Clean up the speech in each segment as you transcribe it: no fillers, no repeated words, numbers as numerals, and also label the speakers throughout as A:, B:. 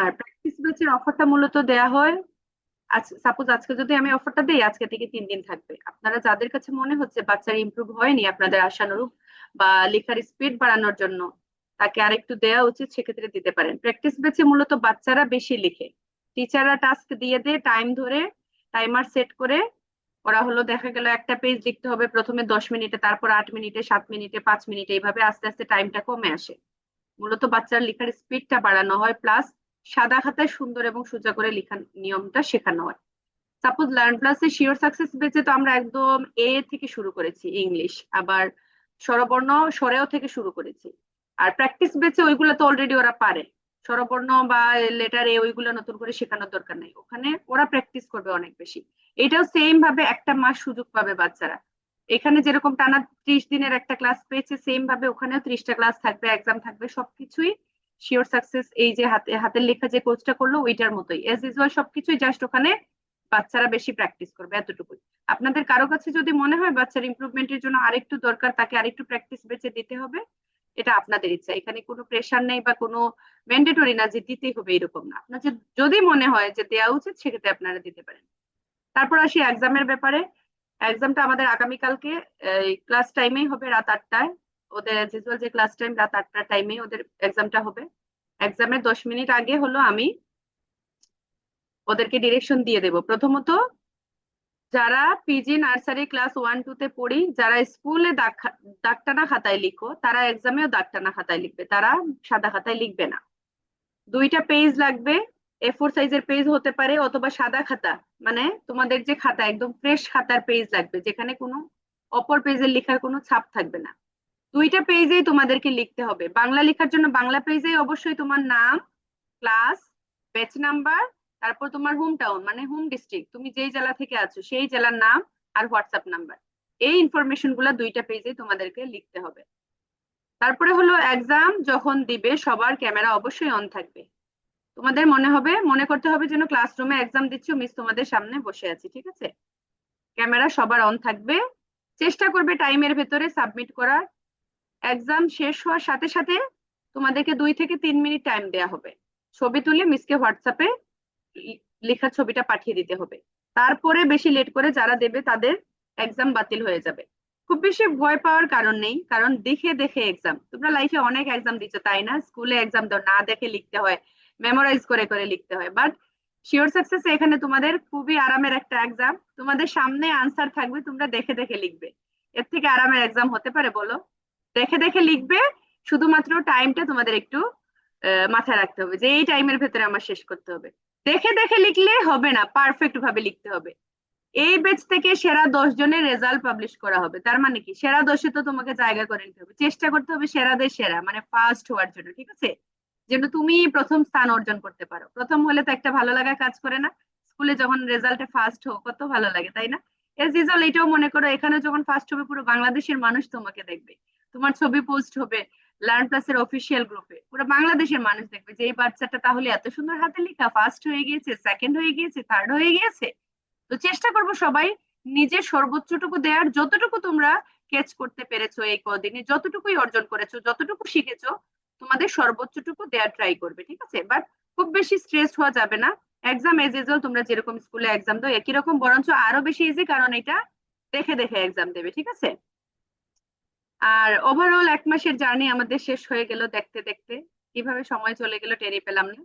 A: আর practice ব্যাচের অফারটা মূলত দেয়া হয়, আজ সাপোজ আজকে যদি আমি অফারটা দিই, আজকে থেকে 3 দিন থাকবে। আপনারা যাদের কাছে মনে হচ্ছে বাচ্চার ইমপ্রুভ হয়নি আপনাদের আশানুরূপ, বা লেখার স্পিড বাড়ানোর জন্য তাকে আরেকটু দেওয়া উচিত, সেক্ষেত্রে দিতে পারেন। প্র্যাকটিস বেচে মূলত বাচ্চারা বেশি লিখে, টিচাররা টাস্ক দিয়ে দেয় টাইম ধরে, টাইমার সেট করে। ওরা হলো দেখা গেল একটা পেজ লিখতে হবে প্রথমে 10 মিনিটে, তারপর 8 মিনিটে, 7 মিনিটে, 5 মিনিটে, এইভাবে আস্তে আস্তে টাইমটা কমে আসে। মূলত বাচ্চার লেখার স্পিডটা বাড়ানো হয়, প্লাস সাদা খাতায় সুন্দর এবং সোজা করে লেখার নিয়মটা শেখানো হয়। সাপোজ লার্ন প্লাসে শিওর সাকসেস বেচে তো আমরা একদম এ থেকে শুরু করেছি ইংলিশ, আবার স্বরবর্ণ স্বরেও থেকে শুরু করেছি। আর প্র্যাকটিস বেচে ওইগুলো তো অলরেডি ওরা পারে, স্বরবর্ণ বা লেটার এ ওইগুলো নতুন করে শেখানোর দরকার নেই, ওখানে ওরা প্র্যাকটিস করবে অনেক বেশি। এটাও সেম ভাবে একটা মাস সুযোগ পাবে বাচ্চারা। এখানে যেরকম টানা 30 দিনের একটা ক্লাস পেয়েছে, সেম ভাবে ওখানেও 30টা ক্লাস থাকবে, এক্সাম থাকবে, সবকিছুই শিওর সাকসেস এই যে হাতের লেখা যে কোর্সটা করলো ওইটার মতোই এজ ইউজুয়াল, সবকিছুই জাস্ট ওখানে বাচ্চারা বেশি প্র্যাকটিস করবে, এতটুকুই। আপনাদের কারো কাছে যদি মনে হয় বাচ্চার ইমপ্রুভমেন্টের জন্য আরেকটু দরকার, তাকে আরেকটু প্র্যাকটিস বেঁচে দিতে হবে, এটা আপনাদের ইচ্ছা, এখানে কোনো প্রেশার নেই বা কোনো ম্যান্ডেটরি না যে দিতেই হবে, এরকম না। আপনার যদি মনে হয় যে দেওয়া উচিত, সেক্ষেত্রে আপনারা দিতে পারেন। তারপর আসি এক্সামের ব্যাপারে। এক্সামটা আমাদের আগামীকালকে ক্লাস টাইমেই হবে, রাত 8টায়। ওদের অ্যাজ ইউজুয়াল যে ক্লাস টাইম, রাত 8টার টাইমেই ওদের এক্সামটা হবে। এক্সামের 10 মিনিট আগে হলো আমি ওদেরকে ডিরেকশন দিয়ে দেব। প্রথমত, যারা পিজি নার্সারি ক্লাস 1 2 তে পড়ি, যারা স্কুলে দাগটানা খাতায় লিখো, তারা এক্সামেও দাগটানা খাতায় লিখবে, তারা সাদা খাতায় লিখবে না। 2টা পেজ লাগবে, A4 সাইজের পেজ হতে পারে, অথবা সাদা খাতা, মানে তোমাদের যে খাতা একদম ফ্রেশ খাতার পেজ লাগবে, যেখানে কোনো অপর পেজের লেখার কোনো ছাপ থাকবে না। 2টা পেজেই তোমাদেরকে লিখতে হবে। বাংলা লেখার জন্য বাংলা পেজেই অবশ্যই তোমার নাম, ক্লাস, ব্যাচ নাম্বার, তারপর তোমার হোম টাউন মানে হোম ডিস্ট্রিক্ট, তুমি যেই জেলা থেকে আছো সেই জেলার নাম, আর হোয়াটসঅ্যাপ নাম্বার। এই ইনফরমেশন গুলা 2টা পেজে তোমাদেরকে লিখতে হবে। তারপরে হলো এক্সাম যখন দিবে সবার ক্যামেরা অবশ্যই অন থাকবে। তোমাদের মনে করতে হবে যেন ক্লাসরুমে এক্সাম দিচ্ছ, মিস তোমাদের সামনে বসে আছি, ঠিক আছে? ক্যামেরা সবার অন থাকবে। চেষ্টা করবে টাইমের ভেতরে সাবমিট করার। এক্সাম শেষ হওয়ার সাথে সাথে তোমাদেরকে 2 থেকে 3 মিনিট টাইম দেওয়া হবে, ছবি তুলে মিসকে হোয়াটসঅ্যাপে লেখা ছবিটা পাঠিয়ে দিতে হবে। তারপরে বেশি লেট করে যারা দেবে তাদের এক্সাম বাতিল হয়ে যাবে। খুব বেশি ভয় পাওয়ার কারণ নেই, কারণ দেখে দেখে এক্সাম, তোমরা লাইফে অনেক এক্সাম দিচ্ছ তাই না? স্কুলে এক্সাম দাও, না দেখে লিখতে হয়, মেমোরাইজ করে করে লিখতে হয়, বাট শিওর সাকসেস এখানে তোমাদের খুবই আরামের একটা এক্সাম। তোমাদের সামনে আনসার থাকবে, তোমরা দেখে দেখে লিখবে। এর থেকে আরামের এক্সাম হতে পারে বলো? দেখে দেখে লিখবে, শুধুমাত্র টাইমটা তোমাদের একটু মাথায় রাখতে হবে যে এই টাইমের ভেতরে আমার শেষ করতে হবে। দেখে দেখে লিখলে হবে না, পারফেক্ট ভাবে লিখতে হবে। এই ব্যাচ থেকে সেরা 10 জনের রেজাল্ট পাবলিশ করা হবে, তার মানে কি সেরা 10-এ তো তোমাকে জায়গা করে নিতে হবে, চেষ্টা করতে হবে সেরাদের সেরা মানে ফার্স্ট হওয়ার জন্য, ঠিক আছে? যেন তুমি প্রথম স্থান অর্জন করতে পারো। প্রথম হলে তো একটা ভালো লাগা কাজ করে না? স্কুলে যখন রেজাল্টে ফার্স্ট হো কত ভালো লাগে, তাই না? এস ইউজুয়াল এটাও মনে করো, এখানে যখন ফার্স্ট হবে পুরো বাংলাদেশের মানুষ তোমাকে দেখবে, তোমার ছবি পোস্ট হবে লার্ন প্লাসের অফিসিয়াল গ্রুপে, পুরো বাংলাদেশের মানুষ দেখবে যে এই বাচ্চাটা তাহলে এত সুন্দর হাতে লেখা, ফার্স্ট হয়ে গিয়েছে, সেকেন্ড হয়ে গিয়েছে, থার্ড হয়ে গিয়েছে। তো চেষ্টা করবো সবাই নিজের সর্বোচ্চটুকু দেওয়ার, যতটুকু তোমরা ক্যাচ করতে পেরেছো এই কদিনে, যতটুকুই অর্জন করেছো, যতটুকু শিখেছো, তোমাদের সর্বোচ্চটুকু দেওয়ার ট্রাই করবে, ঠিক আছে? বাট খুব বেশি স্ট্রেস হওয়া যাবে না। এক্সাম এজ ইউজুয়াল তোমরা যেরকম স্কুলে এক্সাম দাও একই রকম, বরঞ্চ আরো বেশি ইজি, কারণ এটা দেখে দেখে এক্সাম দেবে, ঠিক আছে? আর ওভারঅল 1 মাসের জার্নি আমাদের শেষ হয়ে গেল দেখতে দেখতে, কিভাবে সময় চলে গেল টেরই পেলাম না।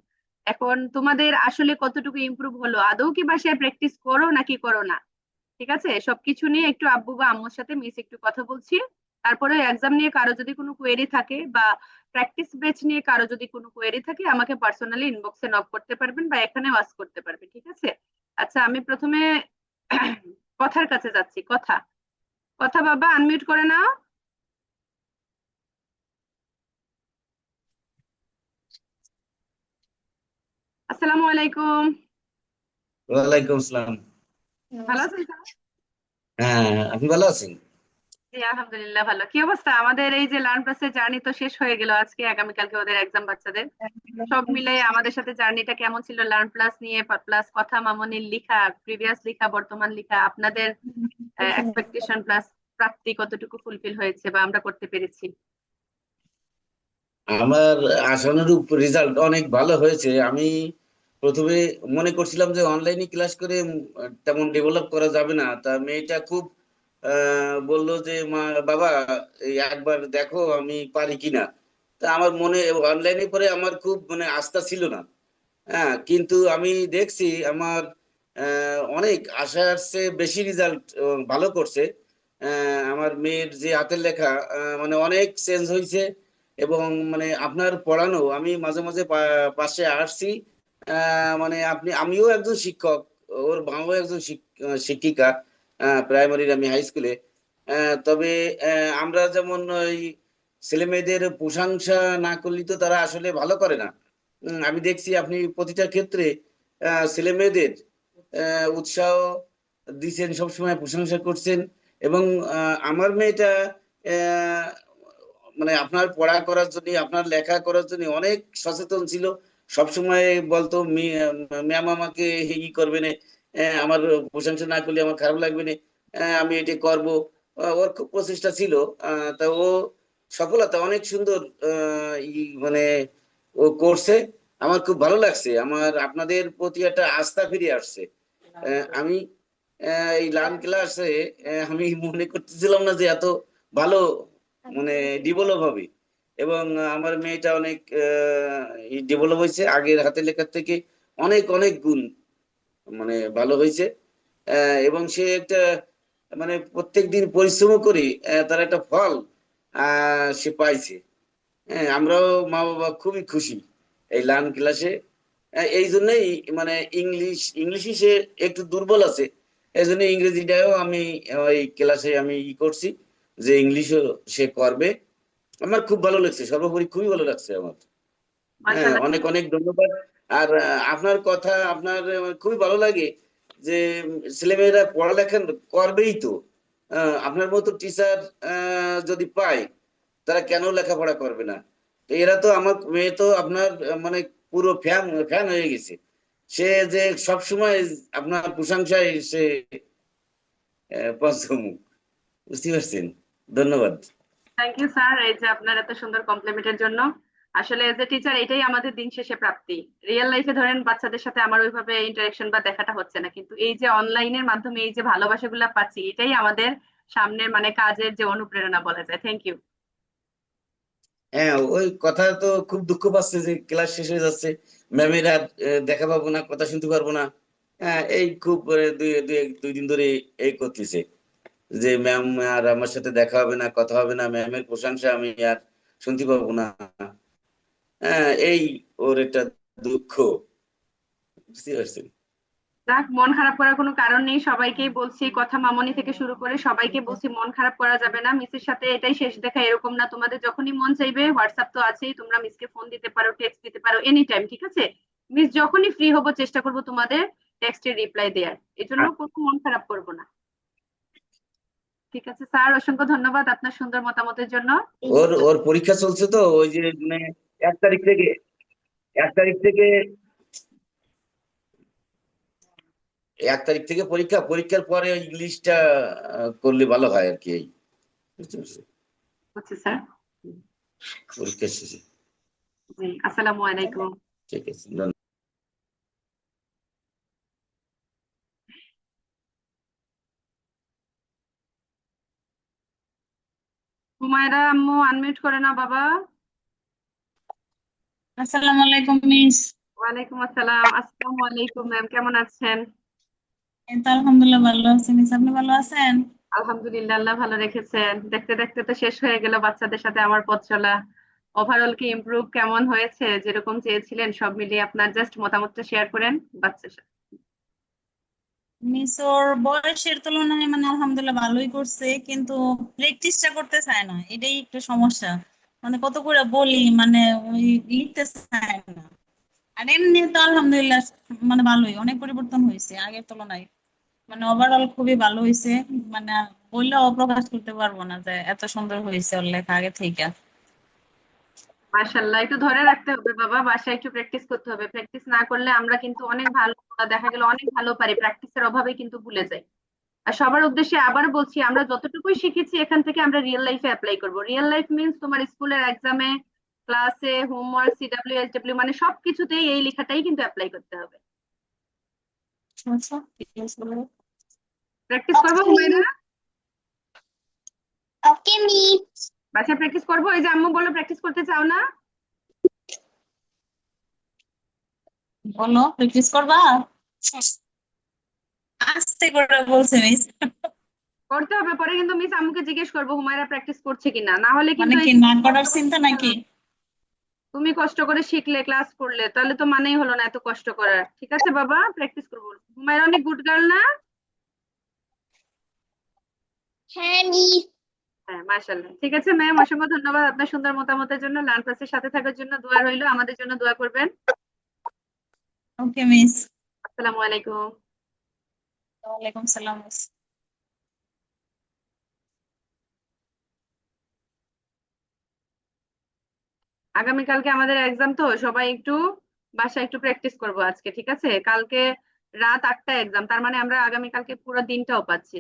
A: এখন তোমাদের আসলে কতটুকু ইমপ্রুভ হলো, আদৌ কি বাসায় প্র্যাকটিস করো নাকি করো না, ঠিক আছে? সবকিছু নিয়ে একটু আব্বু বা আম্মুর সাথে মিস একটু কথা বলছি। তারপরে এক্সাম নিয়ে কারো যদি কোনো কোয়েরি থাকে, বা প্র্যাকটিস বেচ নিয়ে কারো যদি কোনো কোয়েরি থাকে, আমাকে পার্সোনালি ইনবক্সে নক করতে পারবেন বা এখানে ওয়াচ করতে পারবেন, ঠিক আছে? আচ্ছা, আমি প্রথমে কথার কাছে যাচ্ছি। কথা, কথা বাবা আনমিউট করে নাও। আসসালামু আলাইকুম।
B: ওয়ালাইকুম আসসালাম।
A: ভালো আছেন স্যার?
B: হ্যাঁ, আপনি ভালো আছেন?
A: জি আলহামদুলিল্লাহ ভালো। কি অবস্থা? আমাদের এই যে লার্ন প্লাসের জার্নি তো শেষ হয়ে গেল আজকে, আগামীকালকে ওদের এক্সাম বাচ্চাদের। সব মিলে আমাদের সাথে জার্নিটা কেমন ছিল লার্ন প্লাস নিয়ে, প্লাস কথা মামনির লিখা, প্রিভিয়াস লিখা, বর্তমান লিখা, আপনাদের এক্সপেকটেশন প্লাস প্রাপ্তি কতটুকু ফুলফিল হয়েছে বা আমরা করতে পেরেছি?
B: আমার আশানুরূপ রেজাল্ট অনেক ভালো হয়েছে। আমি প্রথমে মনে করছিলাম যে অনলাইনে ক্লাস করে তেমন ডেভেলপ করা যাবে না। তা মেয়েটা খুব বলল যে মা, বাবা, এই একবার দেখো আমি পারি কিনা। তা আমার মনে অনলাইনে পরে আমার খুব মানে আস্থা ছিল না। হ্যাঁ, কিন্তু আমি দেখছি আমার অনেক আশার চেয়ে বেশি রেজাল্ট ভালো করছে। আমার মেয়ের যে হাতের লেখা মানে অনেক চেঞ্জ হয়েছে। এবং মানে আপনার পড়ানো আমি মাঝে মাঝে পাশে আসছি। মানে আমিও একজন শিক্ষক, ওর মাও একজন শিক্ষিকা, প্রাইমারির, আমি হাই স্কুলে। তবে আমরা যেমন ওই ছেলে মেয়েদের প্রশংসা না করলে তো তারা আসলে ভালো করে না। আমি দেখছি আপনি প্রতিটা ক্ষেত্রে ছেলে মেয়েদের উৎসাহ দিচ্ছেন, সবসময় প্রশংসা করছেন। এবং আমার মেয়েটা আহ, মানে আপনার পড়া করার জন্য, আপনার লেখা করার জন্য অনেক সচেতন ছিল। সবসময় বলতো ম্যাম আমাকে ই করবে না, আমার প্রশংসা না করলে আমার খারাপ লাগবে না, আমি এটা করব। ওর খুব প্রচেষ্টা ছিল। তা ও সফলতা অনেক সুন্দর মানে ও করছে। আমার খুব ভালো লাগছে, আমার আপনাদের প্রতি একটা আস্থা ফিরে আসছে। আমি এই লার্ন ক্লাসে আমি মনে করতেছিলাম না যে এত ভালো মানে ডেভেলপ হবে। এবং আমার মেয়েটা অনেক ডেভেলপ হয়েছে, আগের হাতে লেখার থেকে অনেক অনেক গুণ মানে ভালো হয়েছে। এবং সে একটা মানে প্রত্যেক দিন পরিশ্রম করে তার একটা ফল সে পাইছে। হ্যাঁ, আমরাও মা বাবা খুবই খুশি এই লার্ন ক্লাসে। এই জন্যই মানে ইংলিশই সে একটু দুর্বল আছে। এই জন্য ইংরেজিটাও আমি ওই ক্লাসে আমি ই করছি যে ইংলিশও সে করবে। আমার খুব ভালো লাগছে, সর্বোপরি খুবই ভালো লাগছে আমার। হ্যাঁ,
A: মাশাআল্লাহ।
B: অনেক অনেক ধন্যবাদ। আর আপনার কথা আপনার খুবই ভালো লাগে যে ছেলেমেয়েরা পড়ালেখা করবেই তো। আপনার মতো টিচার যদি পায় তারা কেন লেখাপড়া করবে না। তো এরা তো, আমার মেয়ে তো আপনার মানে পুরো ফ্যান ফ্যান হয়ে গেছে। সে যে সব সময় আপনার প্রশংসায় সে পঞ্চমুখ, বুঝতে পারছেন। ধন্যবাদ।
A: থ্যাংক ইউ স্যার, এই যে আপনার এত সুন্দর কমপ্লিমেন্টের জন্য। আসলে এজ এ টিচার এটাই আমাদের দিন শেষে প্রাপ্তি। রিয়েল লাইফে ধরেন বাচ্চাদের সাথে আমার ওইভাবে ইন্টারেকশন বা দেখাটা হচ্ছে না, কিন্তু এই যে অনলাইনের মাধ্যমে এই যে ভালোবাসাগুলো পাচ্ছি, এটাই আমাদের সামনের মানে কাজের যে অনুপ্রেরণা বলা যায়। Thank you.
B: হ্যাঁ, ওই কথা তো খুব দুঃখ পাচ্ছে যে ক্লাস শেষ হয়ে যাচ্ছে, ম্যামের আর দেখা পাবো না, কথা শুনতে পারবো না। হ্যাঁ, এই খুব দুই দিন ধরে এই করতেছে যে ম্যাম আর আমার সাথে দেখা হবে না, কথা হবে না, ম্যামের প্রশংসা আমি আর শুনতে পাবো না। হ্যাঁ, এই ওর একটা দুঃখ, বুঝতে পারছেন।
A: যাক, মন খারাপ করার কোনো কারণ নেই। সবাইকেই বলছি, কথা মামনি থেকে শুরু করে সবাইকে বলছি মন খারাপ করা যাবে না। মিসের সাথে এটাই শেষ দেখা এরকম না। তোমাদের যখনই মন চাইবে, হোয়াটসঅ্যাপ তো আছেই, তোমরা মিসকে ফোন দিতে পারো, টেক্সট দিতে পারো এনি টাইম, ঠিক আছে? মিস যখনই ফ্রি হবো চেষ্টা করবো তোমাদের টেক্সটের রিপ্লাই দেওয়ার। এই জন্য কোনো মন খারাপ করবো না। ঠিক আছে স্যার, অসংখ্য ধন্যবাদ আপনার সুন্দর মতামতের জন্য।
B: ওর ওর পরীক্ষা চলছে তো ওই যে মানে 1 তারিখ থেকে, 1 তারিখ থেকে 1 তারিখ থেকে পরীক্ষা, পরীক্ষার পরে ওই ইংলিশটা করলে ভালো হয় আর কি। এই বুঝতে পারছি,
A: হচ্ছে স্যার।
B: পরীক্ষা শেষে।
A: জি, আসসালামু আলাইকুম।
B: ঠিক আছে, ধন্যবাদ।
A: হুমায়রা আম্মু আনমিউট করে না বাবা।
C: আসসালামু আলাইকুম মিস।
A: ওয়ালাইকুম আসসালাম। আসসালামু আলাইকুম ম্যাম, কেমন আছেন?
C: এই তো আলহামদুলিল্লাহ ভালো আছি মিস, আপনি ভালো আছেন?
A: আলহামদুলিল্লাহ, আল্লাহ ভালো রেখেছেন। দেখতে দেখতে তো শেষ হয়ে গেল বাচ্চাদের সাথে আমার পথ চলা। ওভারঅল কি ইমপ্রুভ কেমন হয়েছে, যেরকম চেয়েছিলেন সব মিলিয়ে আপনার জাস্ট মতামতটা শেয়ার করেন বাচ্চার সাথে।
C: মিস ওর বয়সের তুলনায় মানে আলহামদুলিল্লাহ ভালোই করছে, কিন্তু প্র্যাকটিসটা করতে চায় না, এটাই একটু সমস্যা। মানে কত করে বলি মানে ওই লিখতে চায় না। আর এমনি তো আলহামদুলিল্লাহ মানে ভালোই, অনেক পরিবর্তন হয়েছে আগের তুলনায়। মানে ওভারঅল খুবই ভালো হয়েছে। মানে বললেও প্রকাশ করতে পারবো না যে এত সুন্দর হয়েছে ওর লেখা আগে থেকে।
A: মাশাল্লাহ, একটু ধরে রাখতে হবে বাবা, বাসায় একটু প্র্যাকটিস করতে হবে। প্র্যাকটিস না করলে আমরা কিন্তু অনেক ভালো, দেখা গেল অনেক ভালো পারি, প্র্যাকটিসের অভাবে কিন্তু ভুলে যাই। আর সবার উদ্দেশ্যে আবার বলছি, আমরা যতটুকুই শিখেছি এখান থেকে আমরা রিয়েল লাইফে অ্যাপ্লাই করব। রিয়েল লাইফ মিন্স তোমার স্কুলের এক্সামে ক্লাসে, হোমওয়ার্ক, সিডাব্লিউ, এসডাব্লিউ, মানে সবকিছুতেই এই লেখাটাই কিন্তু অ্যাপ্লাই করতে হবে।
C: আচ্ছা ঠিক আছে বলো।
A: প্র্যাকটিস করবো
D: ওকে
A: হুমায়রা?
D: Okay miss.
A: বাসায় প্র্যাকটিস করবো? এই যে আম্মু বললো প্র্যাকটিস করতে চাও না?
C: বলো প্র্যাকটিস করবা? আস্তে করে বলছে মিস।
A: করতে হবে, পরে কিন্তু মিস আম্মুকে জিজ্ঞেস করবো হুমায়রা প্র্যাকটিস করছে কিনা, না হলে
C: মানে
A: কিন্তু এই
C: কি না করার চিন্তা নাকি?
A: তুমি কষ্ট করে শিখলে, ক্লাস করলে, তাহলে তো মানেই হলো না এত কষ্ট করার। ঠিক আছে বাবা, প্র্যাকটিস করবো। হুমায়রা অনেক গুড গার্ল না?
D: হ্যাঁ মিস।
A: হ্যাঁ, মাশাআল্লাহ। ঠিক আছে ম্যাম, অসংখ্য ধন্যবাদ আপনার সুন্দর মতামতের জন্য। লার্ন ক্লাসের সাথে থাকার জন্য দোয়া রইলো, আমাদের জন্য দোয়া করবেন।
C: ওকে মিস।
A: আসসালামু আলাইকুম।
C: ওয়ালাইকুম সালাম মিস।
A: আগামীকালকে আমাদের এক্সাম, তো সবাই একটু বাসায় একটু প্র্যাকটিস করবো আজকে, ঠিক আছে? কালকে রাত 8টায় এক্সাম, তার মানে আমরা আগামীকালকে পুরো দিনটাও পাচ্ছি।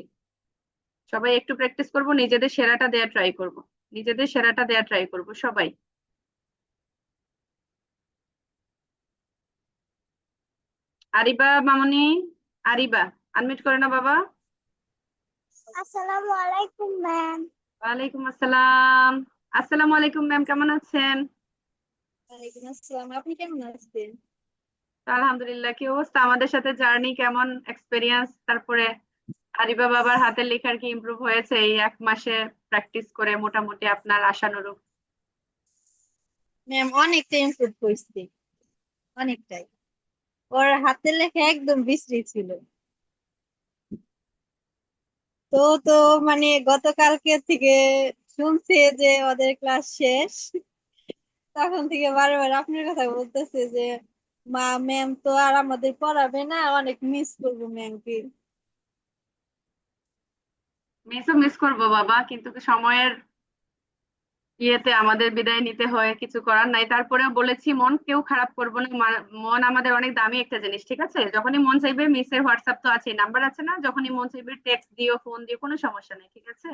A: সবাই একটু প্র্যাকটিস করব, নিজেদের সেরাটা দেওয়ার ট্রাই করব, নিজেদের সেরাটা দেওয়ার ট্রাই করব সবাই। আরিবা মামনি, আরিবা, আনমিউট করে না বাবা।
D: আসসালামু আলাইকুম ম্যাম।
A: ওয়ালাইকুম আসসালাম। আসসালামু আলাইকুম ম্যাম, কেমন আছেন?
D: ওয়ালাইকুম আসসালাম, আপনি কেমন আছেন?
A: তো আলহামদুলিল্লাহ। কি অবস্থা, আমাদের সাথে জার্নি কেমন, এক্সপেরিয়েন্স? তারপরে আরিবা বাবার হাতের লেখার কি ইমপ্রুভ হয়েছে এই 1 মাসে প্র্যাকটিস করে, মোটামুটি আপনার আশানুরূপ?
E: ম্যাম অনেকটা ইমপ্রুভ করছি, অনেকটাই। ওর হাতের লেখা একদম বিশ্রী ছিল। তো তো মানে গতকালকে থেকে শুনছে যে ওদের ক্লাস শেষ, তখন থেকে বারবার আপনার কথা বলতেছে যে মা ম্যাম তো আর আমাদের পড়াবে না, অনেক মিস করবো ম্যামকে।
A: মিসও মিস করবো বাবা, কিন্তু সময়ের ইয়েতে আমাদের বিদায় নিতে হয়, কিছু করার নাই। তারপরেও বলেছি মন কেউ খারাপ করবো না, মন আমাদের অনেক দামি একটা জিনিস, ঠিক আছে? যখনই মন চাইবে, মিসের হোয়াটসঅ্যাপ তো আছে, নাম্বার আছে না, যখনই মন চাইবে টেক্সট দিও, ফোন দিও, কোনো সমস্যা নেই, ঠিক আছে?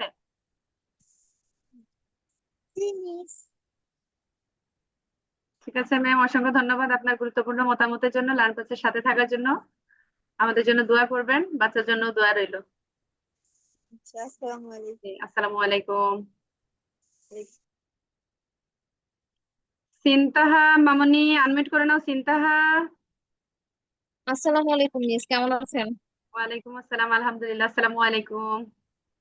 D: জি মিস।
A: ঠিক আছে ম্যাম, অসংখ্য ধন্যবাদ আপনার গুরুত্বপূর্ণ মতামতের জন্য, লার্ন কোচের সাথে থাকার জন্য। আমাদের জন্য দোয়া করবেন, বাচ্চার জন্য দোয়া রইলো।
E: আচ্ছা, আসসালামু
A: জি, আসসালামু আলাইকুম।
E: আলাইকুম।
A: সিনতাহা মামনি, আনমিউট করে নাও সিনতাহা।
F: আসসালামু আলাইকুম মিস, কেমন আছেন?
A: ওয়ালাইকুম আসসালাম, আলহামদুলিল্লাহ। আসসালামু আলাইকুম।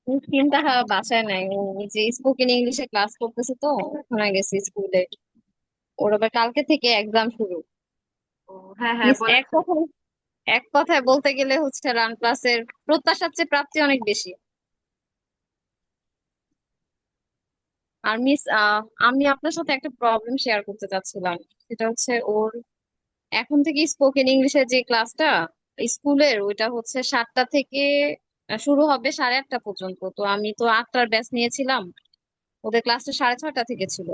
F: মিস চিন্তা বাসায় নাই, ও ওই যে স্পোকেন ইংলিশে ক্লাস করতেছে, তো ওখানে গেছে স্কুলে। ওর আবার কালকে থেকে এক্সাম শুরু।
A: ও হ্যাঁ হ্যাঁ,
F: মিস
A: বলেছেন।
F: এক কথায় বলতে গেলে হচ্ছে রান ক্লাসের প্রত্যাশার চেয়ে প্রাপ্তি অনেক বেশি। আর মিস আমি আপনার সাথে একটা প্রবলেম শেয়ার করতে চাচ্ছিলাম। সেটা হচ্ছে ওর এখন থেকে স্পোকেন ইংলিশের যে ক্লাসটা স্কুলের, ওইটা হচ্ছে 7টা থেকে শুরু হবে 8:30 পর্যন্ত। তো আমি তো 8টার ব্যাচ নিয়েছিলাম, ওদের ক্লাসটা 6:30 থেকে ছিল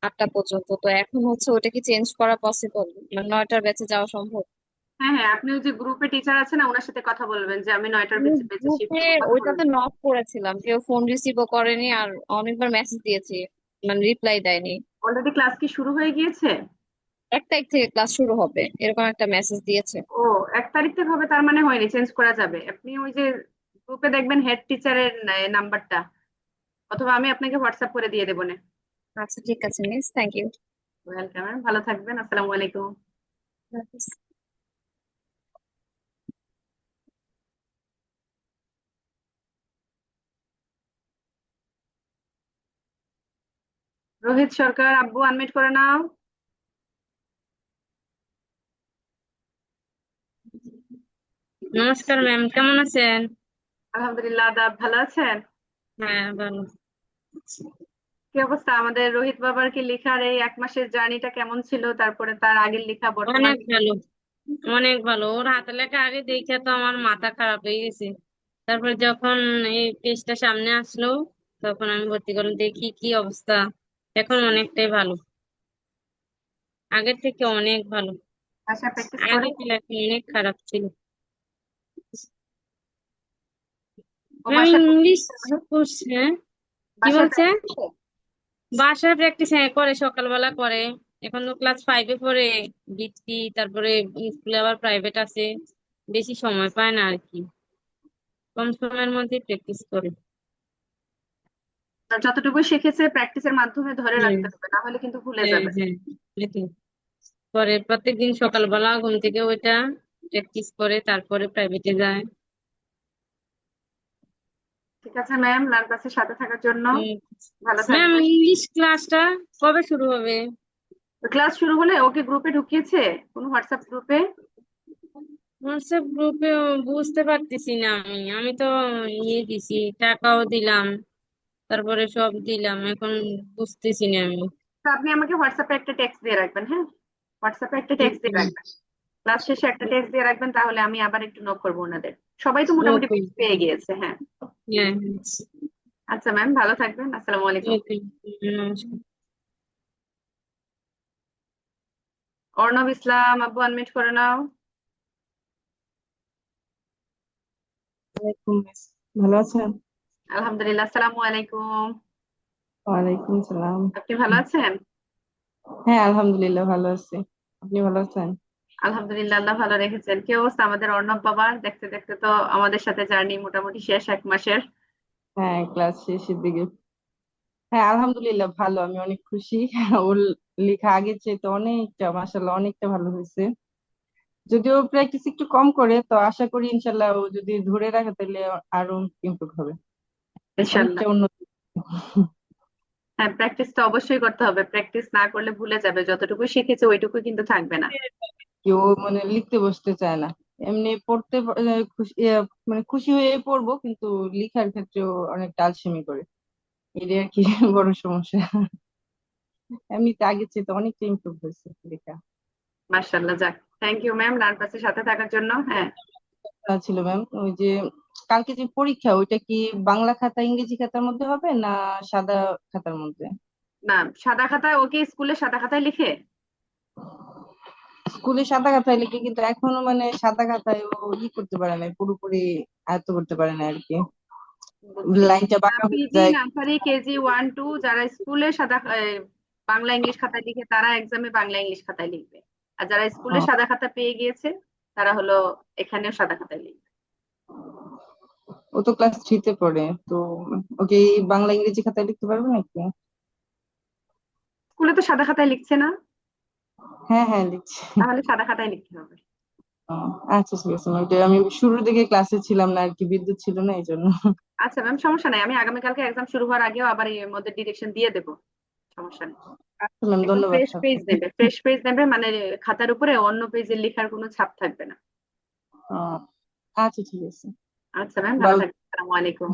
F: 8টা পর্যন্ত। তো এখন হচ্ছে ওটা কি চেঞ্জ করা পসিবল, মানে 9টার ব্যাচে যাওয়া সম্ভব?
A: হ্যাঁ হ্যাঁ, আপনি ওই যে গ্রুপে টিচার আছে না, ওনার সাথে কথা বলবেন যে আমি 9টার
F: আমি
A: বেঁচে শিফট
F: গ্রুপে
A: হবো, কথা
F: ওইটাতে
A: বলবেন।
F: নক করেছিলাম, কেউ ফোন রিসিভও করেনি, আর অনেকবার মেসেজ দিয়েছি, মানে রিপ্লাই দেয়নি।
A: অলরেডি ক্লাস কি শুরু হয়ে গিয়েছে?
F: 1 তারিখ থেকে ক্লাস শুরু হবে এরকম একটা মেসেজ দিয়েছে।
A: ও, 1 তারিখ থেকে হবে, তার মানে হয়নি, চেঞ্জ করা যাবে। আপনি ওই যে গ্রুপে দেখবেন হেড টিচারের নাম্বারটা, অথবা আমি আপনাকে হোয়াটসঅ্যাপ করে দিয়ে দেবো না।
F: আচ্ছা ঠিক আছে মিস, থ্যাংক ইউ।
A: ওয়েলকাম, ভালো থাকবেন। আসসালামু আলাইকুম। রোহিত সরকার, আব্বু আনমিট করে নাও।
G: নমস্কার ম্যাম, কেমন আছেন?
A: আলহামদুলিল্লাহ, আদাব, ভালো আছেন?
G: হ্যাঁ ভালো।
A: কি অবস্থা আমাদের রোহিত বাবার, কি লেখার এই 1 মাসের জার্নিটা কেমন ছিল, তারপরে তার আগের লেখা, বর্তমান?
G: অনেক ভালো, অনেক ভালো। ওর হাতে লেখা আগে দেখে তো আমার মাথা খারাপ হয়ে গেছে। তারপর যখন এই পেজটা সামনে আসলো, তখন আমি ভর্তি করলাম, দেখি কি অবস্থা। এখন অনেকটাই ভালো, আগের থেকে অনেক ভালো।
A: ভাষা প্র্যাকটিস করে?
G: আগে তো লেখা অনেক খারাপ ছিল।
A: ও
G: ম্যাম
A: বাসায়
G: ইংলিশ করছে, কি
A: বাসায়
G: বলছে?
A: প্র্যাকটিস করে?
G: বাসায় প্র্যাকটিস করে, সকালবেলা করে। এখন তো ক্লাস 5-এ পড়ে, বৃত্তি, তারপরে স্কুলে আবার প্রাইভেট আছে, বেশি সময় পায় না আর কি, কম সময়ের মধ্যে প্র্যাকটিস করে।
A: আর যতটুকু শিখেছে প্র্যাকটিসের মাধ্যমে ধরে
G: হ্যাঁ,
A: রাখতে হবে, না হলে কিন্তু ভুলে
G: হ্যাঁ,
A: যাবে।
G: হ্যাঁ, এটাই। পরে প্রত্যেকদিন সকালবেলা ঘুম থেকে ওইটা প্র্যাকটিস করে, তারপরে প্রাইভেটে যায়।
A: ঠিক আছে ম্যাম, লার্ন ক্লাসের সাথে থাকার জন্য ভালো
G: ম্যাম,
A: থাকবেন।
G: ইংলিশ ক্লাসটা কবে শুরু হবে?
A: ক্লাস শুরু হলে ওকে গ্রুপে ঢুকিয়েছে, কোন হোয়াটসঅ্যাপ গ্রুপে?
G: হোয়াটসঅ্যাপ গ্রুপে বুঝতে পারতেছি না। আমি তো ইয়ে দিছি, টাকাও দিলাম, তারপরে সব দিলাম, এখন বুঝতেছি না আমি।
A: তো আপনি আমাকে হোয়াটসঅ্যাপে একটা টেক্সট দিয়ে রাখবেন, হ্যাঁ, হোয়াটসঅ্যাপে একটা টেক্সট দিয়ে রাখবেন, ক্লাস শেষে একটা টেক্সট দিয়ে রাখবেন, তাহলে আমি আবার একটু নক করবো ওনাদের। সবাই তো মোটামুটি
G: ওকে।
A: পেয়ে গিয়েছে, হ্যাঁ।
G: হ্যাঁ।
A: আচ্ছা ম্যাম, ভালো থাকবেন, আসসালামু আলাইকুম।
G: ওকে, নমস্কার।
A: অর্ণব ইসলাম আব্বু, আনমিউট করে নাও।
H: ওয়ালাইকুম ভালো আছেন?
A: আলহামদুলিল্লাহ, আসসালামু আলাইকুম।
H: ওয়ালাইকুম সালাম।
A: আপনি ভালো আছেন?
H: হ্যাঁ আলহামদুলিল্লাহ ভালো আছি। আপনি ভালো আছেন?
A: আলহামদুলিল্লাহ, আল্লাহ ভালো রেখেছেন। কি অবস্থা আমাদের অর্ণব বাবার? দেখতে দেখতে তো আমাদের সাথে জার্নি মোটামুটি শেষ 1 মাসের।
H: হ্যাঁ ক্লাস শেষের দিকে। হ্যাঁ আলহামদুলিল্লাহ ভালো, আমি অনেক খুশি। ওর লেখা আগের চেয়ে তো অনেকটা, মাশাআল্লাহ অনেকটা ভালো হয়েছে। যদিও প্র্যাকটিস একটু কম করে, তো আশা করি ইনশাল্লাহ ও যদি ধরে রাখে তাহলে আরো ইমপ্রুভ হবে, অনেকটা
A: ইনশাল্লাহ।
H: উন্নতি।
A: হ্যাঁ, প্র্যাকটিস তো অবশ্যই করতে হবে, প্র্যাকটিস না করলে ভুলে যাবে, যতটুকু শিখেছে ওইটুকু কিন্তু থাকবে না।
H: কেউ মানে লিখতে বসতে চায় না, এমনি পড়তে খুশি মানে খুশি হয়ে পড়বো, কিন্তু লিখার ক্ষেত্রেও অনেকটা আলসেমি করে, এটা আর কি বড় সমস্যা। এমনিতে আগের চেয়ে তো অনেকটা ইমপ্রুভ হয়েছে লেখা।
A: মার্শাল্লাহ, যাক, থ্যাংক ইউ ম্যাম লার্ন ক্লাসের সাথে থাকার জন্য, হ্যাঁ।
H: ছিল ম্যাম, ওই যে কালকে যে পরীক্ষা, ওইটা কি বাংলা খাতা ইংরেজি খাতার মধ্যে হবে না সাদা খাতার মধ্যে?
A: না, সাদা খাতায়, ওকে স্কুলে সাদা খাতায় লিখে?
H: স্কুলে সাদা খাতায় লিখে, কিন্তু এখনো মানে সাদা খাতায় ও করতে পারে না, পুরোপুরি আয়ত্ত করতে পারে না আর কি,
A: বুঝছি।
H: লাইনটা বাঁকা হয়ে
A: পিজি
H: যায়।
A: নার্সারি কেজি 1 2 যারা স্কুলে সাদা বাংলা ইংলিশ খাতায় লিখে, তারা এক্সামে বাংলা ইংলিশ খাতায় লিখবে। আর যারা স্কুলে
H: ও
A: সাদা খাতা পেয়ে গিয়েছে, তারা হলো এখানেও সাদা খাতায় লিখবে।
H: ও তো ক্লাস 3-তে পড়ে, তো ওকে এই বাংলা ইংরেজি খাতায় লিখতে পারবে নাকি?
A: স্কুলে তো সাদা খাতায় লিখছে না,
H: হ্যাঁ হ্যাঁ লিখছি।
A: তাহলে সাদা খাতায় লিখতে হবে।
H: ও, আচ্ছা ঠিক আছে ma'am। ওইটা আমি শুরুর দিকে ক্লাসে ছিলাম না আর কি, বিদ্যুৎ ছিল না এই জন্য।
A: আচ্ছা ম্যাম, সমস্যা নাই, আমি আগামীকালকে এক্সাম শুরু হওয়ার আগেও আবার এর মধ্যে ডিরেকশন দিয়ে দেবো, সমস্যা নেই।
H: আচ্ছা ম্যাম
A: একদম
H: ধন্যবাদ।
A: ফ্রেশ পেজ নেবে, ফ্রেশ পেজ নেবে, মানে খাতার উপরে অন্য পেজের লেখার কোনো ছাপ থাকবে না।
H: ও, আচ্ছা ঠিক আছে।
A: আচ্ছা ম্যাম, ভালো
H: ভালো।
A: থাকবেন, আসসালামু আলাইকুম।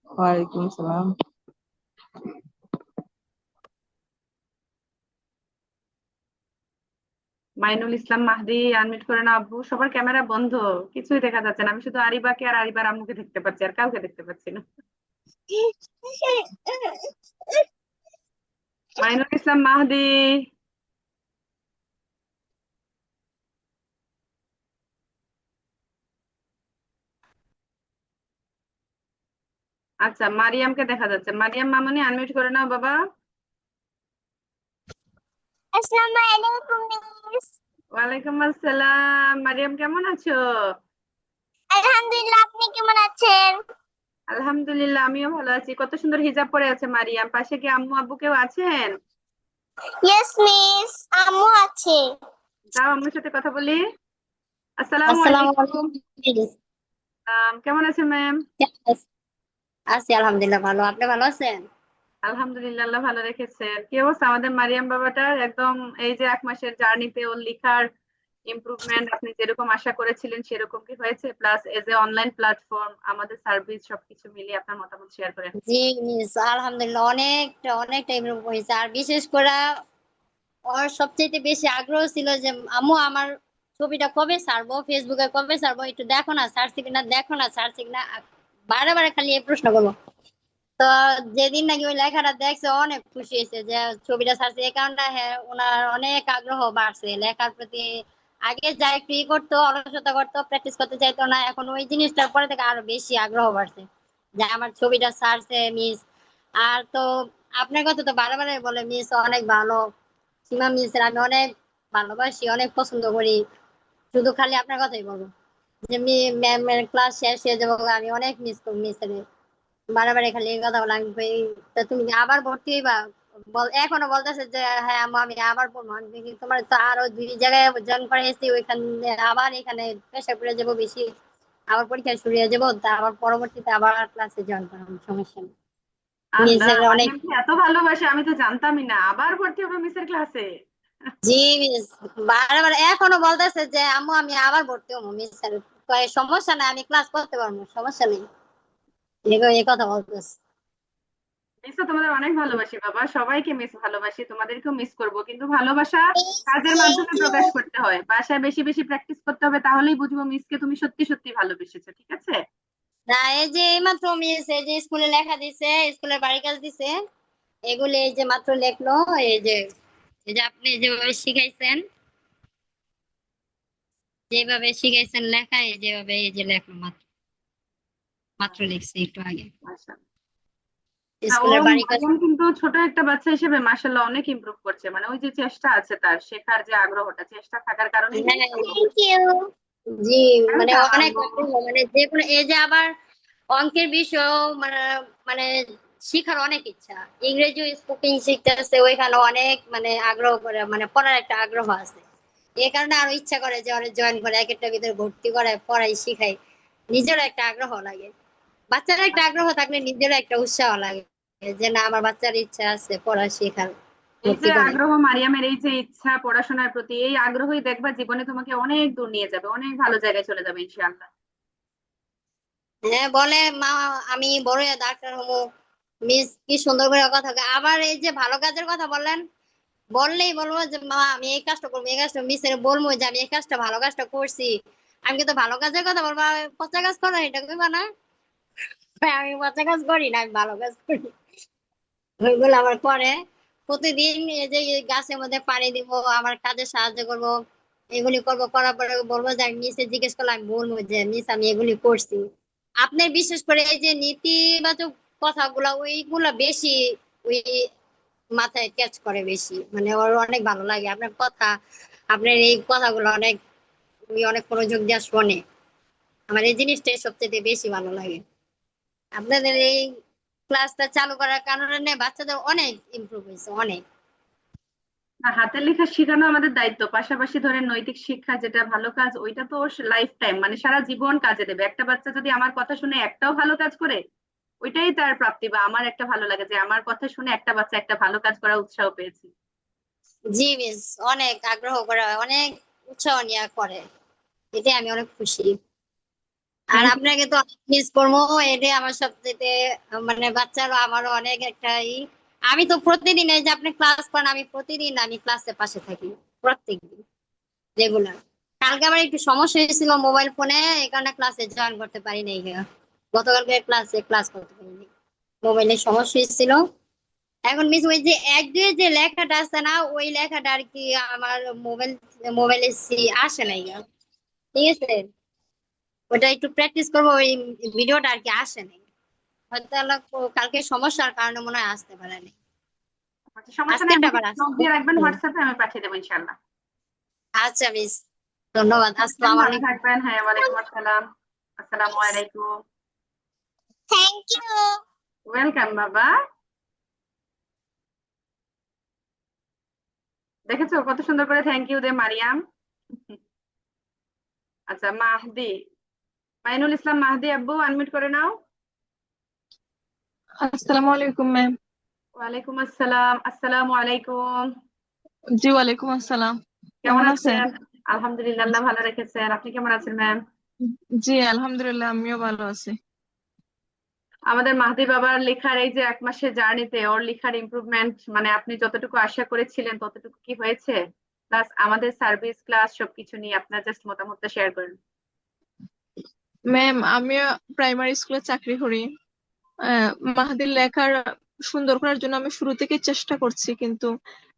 H: ওয়ালাইকুম সালাম।
A: মাইনুল ইসলাম মাহদি, আনমিউট করে না আব্বু, সবার ক্যামেরা বন্ধ, কিছুই দেখা যাচ্ছে না, আমি শুধু আরিবাকে আর আরিবার আম্মুকে দেখতে পাচ্ছি, আর কাউকে দেখতে পাচ্ছি না। মাইনুল ইসলাম মাহদি। আচ্ছা, মারিয়ামকে দেখা যাচ্ছে, মারিয়াম মামুনি আনমিউট করে নাও বাবা।
D: আসসালামু আলাইকুম মিস।
A: ওয়ালাইকুম আসসালাম, মারিয়াম কেমন আছো?
D: আলহামদুলিল্লাহ, আপনি কেমন আছেন?
A: আলহামদুলিল্লাহ, আমিও ভালো আছি। কত সুন্দর হিজাব পরে আছে মারিয়াম, পাশে কি আম্মু আব্বু কেউ আছেন?
D: ইয়েস মিস, আম্মু আছে।
A: যাও আম্মুর সাথে কথা বলি। আসসালামু
I: আসসালামু
A: আলাইকুম।
I: আলাইকুম মিস।
A: কেমন আছেন ম্যাম?
I: আছি আলহামদুলিল্লাহ ভালো, আপনি ভালো আছেন?
A: আলহামদুলিল্লাহ, আল্লাহ ভালো রেখেছেন। কি অবস্থা আমাদের মারিয়াম বাবাটার? একদম এই যে 1 মাসের জার্নিতে ওর লেখার ইমপ্রুভমেন্ট আপনি যেরকম আশা করেছিলেন সেরকম কি হয়েছে? Plus as a online platform, আমাদের সার্ভিস, সবকিছু মিলিয়ে আপনার মতামত শেয়ার করেন।
I: জি মিস, আলহামদুলিল্লাহ অনেকটা অনেকটা ইমপ্রুভ হয়েছে। আর বিশেষ করে ওর সবচেয়ে বেশি আগ্রহ ছিল যে আম্মু আমার ছবিটা কবে ছাড়বো, ফেসবুকে কবে ছাড়বো, একটু দেখো না, ছাড়ছি কিনা, দেখো না, ছাড়ছি কিনা, বারে বারে খালি এই প্রশ্ন করবো। তো যেদিন নাকি ওই লেখাটা দেখছে অনেক খুশি হয়েছে যে ছবিটা ছাড়ছে, এই কারণে হ্যাঁ ওনার অনেক আগ্রহ বাড়ছে লেখার প্রতি। আগে যা একটু করতো, অলসতা করতো, প্র্যাকটিস করতে চাইতো না, এখন ওই জিনিসটার পরে থেকে আরো বেশি আগ্রহ বাড়ছে যে আমার ছবিটা ছাড়ছে মিস। আর তো আপনার কথা তো বারে বলে মিস অনেক ভালো, সীমা মিসের আমি অনেক ভালোবাসি, অনেক পছন্দ করি। শুধু খালি আপনার কথাই বলবো যে ম্যামের ক্লাস শেষ হয়ে যাবো, আমি অনেক মিস করবো মিসের। বারে খালি এই কথা বলে আমি তা তুমি কি আবার ভর্তি হইবা? এখনো বলতেছে যে হ্যাঁ আম্মু আমি আবার পড়বো। আমি বলি, তোমার তো আরো 2 জায়গায় জয়েন করে এসেছি, ওইখানে আবার এখানে প্রেশার পড়ে যাবো বেশি, আবার পরীক্ষা শুরু হয়ে যাবো, তা আবার পরবর্তীতে আবার ক্লাসে জয়েন করাবো, সমস্যা নেই।
A: আল্লাহ,
I: মিসের অনেক,
A: মারিয়ামকে এত ভালোবাসে, আমি তো জানতামই না। আবার ভর্তি হবে মিসের ক্লাসে?
I: জি মিস বারে এখনো বলতেছে যে আম্মু আমি আবার ভর্তি হবো মিসের। কয় সমস্যা নাই, আমি ক্লাস করতে পারবো, সমস্যা নেই, এই কথা বলতেছে।
A: মিস তোমাদের অনেক ভালোবাসি বাবা, সবাইকে মিস ভালোবাসি, তোমাদেরকেও মিস করব, কিন্তু ভালোবাসা কাজের মাধ্যমে
D: Thank
A: প্রকাশ
D: you.
A: করতে হয়। বাসায় বেশি বেশি প্র্যাকটিস করতে হবে, তাহলেই বুঝবো মিসকে তুমি সত্যি সত্যি ভালোবেসেছো। ঠিক আছে?
I: না এই যে এইমাত্র মিস এই যে স্কুলে লেখা দিছে, স্কুলের বাড়ি কাজ দিছে, এগুলি এই যে মাত্র লেখলো। এই যে আপনি যেভাবে শিখাইছেন, যেভাবে শিখাইছেন লেখা, যেভাবে এই যে লেখলো মাত্র মাত্র লিখছে একটু আগে।
A: আচ্ছা। না, ও
I: স্কুলের বাড়ি কাজ।
A: মারিয়াম কিন্তু ছোট একটা বাচ্চা হিসেবে মাশাআল্লাহ অনেক ইমপ্রুভ করছে। মানে ওই যে চেষ্টা আছে তার, শেখার যে আগ্রহটা, চেষ্টা থাকার কারণেই
I: হ্যাঁ
A: কিন্তু
D: Thank you.
I: জি, মানে
A: ওয়েলকাম
I: অনেক
A: আম্মু।
I: আগ্রহ, মানে যে কোনো এই যে আবার অঙ্কের বিষয় মানে মানে শিখার অনেক ইচ্ছা, ইংরেজি স্পোকিং শিখতেছে, ওইখানে অনেক মানে আগ্রহ করে, মানে পড়ার একটা আগ্রহ আছে। এই কারণে আরো ইচ্ছা করে যে অনেক জয়েন করে, এক একটা ভিতরে ভর্তি করে, পড়াই শিখাই, নিজেরও একটা আগ্রহ লাগে। বাচ্চারা একটা আগ্রহ থাকলে নিজেরও একটা উৎসাহ লাগে যে না আমার বাচ্চার ইচ্ছা আছে পড়া শেখার,
A: এই যে
I: ভর্তি করে।
A: আগ্রহ, মারিয়ামের এই যে ইচ্ছা পড়াশোনার প্রতি, এই আগ্রহই দেখবা জীবনে তোমাকে অনেক দূর নিয়ে যাবে, অনেক ভালো জায়গায় চলে যাবে ইনশাআল্লাহ।
I: হ্যাঁ বলে মা আমি বড় হয়ে ডাক্তার হবো। মিস কি সুন্দর করে কথা কয়। আবার এই যে ভালো কাজের কথা বললেন, বললেই বলবো যে মা আমি এই কাজটা করবো, এই কাজটা মিসের বলবো যে আমি এই কাজটা ভালো কাজটা করছি। আমি কিন্তু ভালো কাজের কথা বলবো, আমি পচা কাজ করো এটা কইবা না। আমি পচা কাজ করি না, আমি ভালো কাজ করি, ওইগুলো আমার করে। প্রতিদিন এই যে এই গাছের মধ্যে পানি দিব, আমার কাজে সাহায্য করব, এগুলি করব, করার পরে বলবো যে আমি মিসে জিজ্ঞেস করলে আমি বলবো যে মিস আমি এগুলি করছি। আপনার বিশেষ করে এই যে নেতিবাচক কথাগুলা ওইগুলা বেশি ওই মাথায় ক্যাচ করে বেশি, মানে ওর অনেক ভালো লাগে আপনার কথা, আপনার এই কথাগুলো অনেক ওই অনেক মনোযোগ দিয়ে শোনে। আমার এই জিনিসটাই সবচেয়ে বেশি ভালো লাগে। আপনাদের এই ক্লাসটা চালু করার কারণে বাচ্চাদের অনেক ইমপ্রুভ হয়েছে, অনেক।
A: না, হাতের লেখা শেখানো আমাদের দায়িত্ব, পাশাপাশি ধরেন নৈতিক শিক্ষা যেটা ভালো কাজ, ওইটা তো লাইফ টাইম, মানে সারা জীবন কাজে দেবে। একটা বাচ্চা যদি আমার কথা শুনে একটাও ভালো কাজ করে, ওইটাই তার প্রাপ্তি। বা আমার একটা ভালো লাগে যে আমার কথা শুনে একটা বাচ্চা একটা ভালো কাজ করার উৎসাহ পেয়েছি।
I: জি মিস অনেক আগ্রহ করে, অনেক উৎসাহ নিয়ে করে, এতে আমি অনেক খুশি। আর
A: থ্যাংক ইউ।
I: আপনাকে তো অনেক মিস করবো, এটাই আমার সবচেয়ে মানে বাচ্চারও আমারও অনেক একটা আমি তো প্রতিদিন এই যে আপনি ক্লাস করেন, আমি প্রতিদিন আমি ক্লাসের পাশে থাকি, প্রত্যেকদিন রেগুলার। কালকে আবার একটু সমস্যা হয়েছিল মোবাইল ফোনে, এই কারণে ক্লাসে জয়েন করতে পারি নাই। গতকালকে ক্লাস করতে পারিনি, মোবাইলের সমস্যা হয়েছিল। এখন মিস ওই যে এক দুয়ে যে লেখাটা আছে না, ওই লেখাটা আর কি আমার মোবাইলে আসে নাই গা। ঠিক আছে, ওটা একটু প্র্যাকটিস করবো, ওই ভিডিওটা আর কি আসে নাই, হয়তো আল্লাহ কালকে সমস্যার কারণে মনে হয় আসতে পারেনি।
A: আচ্ছা, সমস্যা
I: আজকে
A: নেই,
I: একটা
A: আমাকে
I: আবার
A: নোট
I: আসবে।
A: দিয়ে রাখবেন হোয়াটসঅ্যাপে, আমি পাঠিয়ে দেবো ইনশাআল্লাহ।
I: আচ্ছা মিস, ধন্যবাদ,
A: থাকবেন,
I: আসসালামু
A: ভালো
I: আলাইকুম।
A: থাকবেন। হ্যাঁ, ওয়ালাইকুম আসসালাম। আসসালামু আলাইকুম।
D: Thank you.
A: ওয়েলকাম বাবা। দেখেছো কত সুন্দর করে থ্যাংক ইউ দে মারিয়াম। আচ্ছা, মাহদি, মাইনুল ইসলাম মাহদি আব্বু, আনমিউট করে নাও।
J: আসসালামু আলাইকুম ম্যাম।
A: ওয়ালাইকুম আসসালাম। আসসালামু আলাইকুম।
J: জি ওয়ালাইকুম আসসালাম।
A: কেমন
J: কেমন আছেন?
A: আছেন? আলহামদুলিল্লাহ, আল্লাহ ভালো রেখেছেন। আপনি কেমন আছেন ম্যাম?
J: জি আলহামদুলিল্লাহ আমিও ভালো আছি।
A: আমাদের মাহদি বাবার লেখার এই যে 1 মাসের জার্নিতে ওর লেখার ইমপ্রুভমেন্ট, মানে আপনি যতটুকু আশা করেছিলেন ততটুকু কি হয়েছে? প্লাস আমাদের সার্ভিস ক্লাস সবকিছু নিয়ে আপনার জাস্ট মতামতটা শেয়ার করেন।
J: ম্যাম আমিও প্রাইমারি স্কুলে চাকরি করি। আহ, মাহাদির লেখার সুন্দর করার জন্য আমি শুরু থেকে চেষ্টা করছি, কিন্তু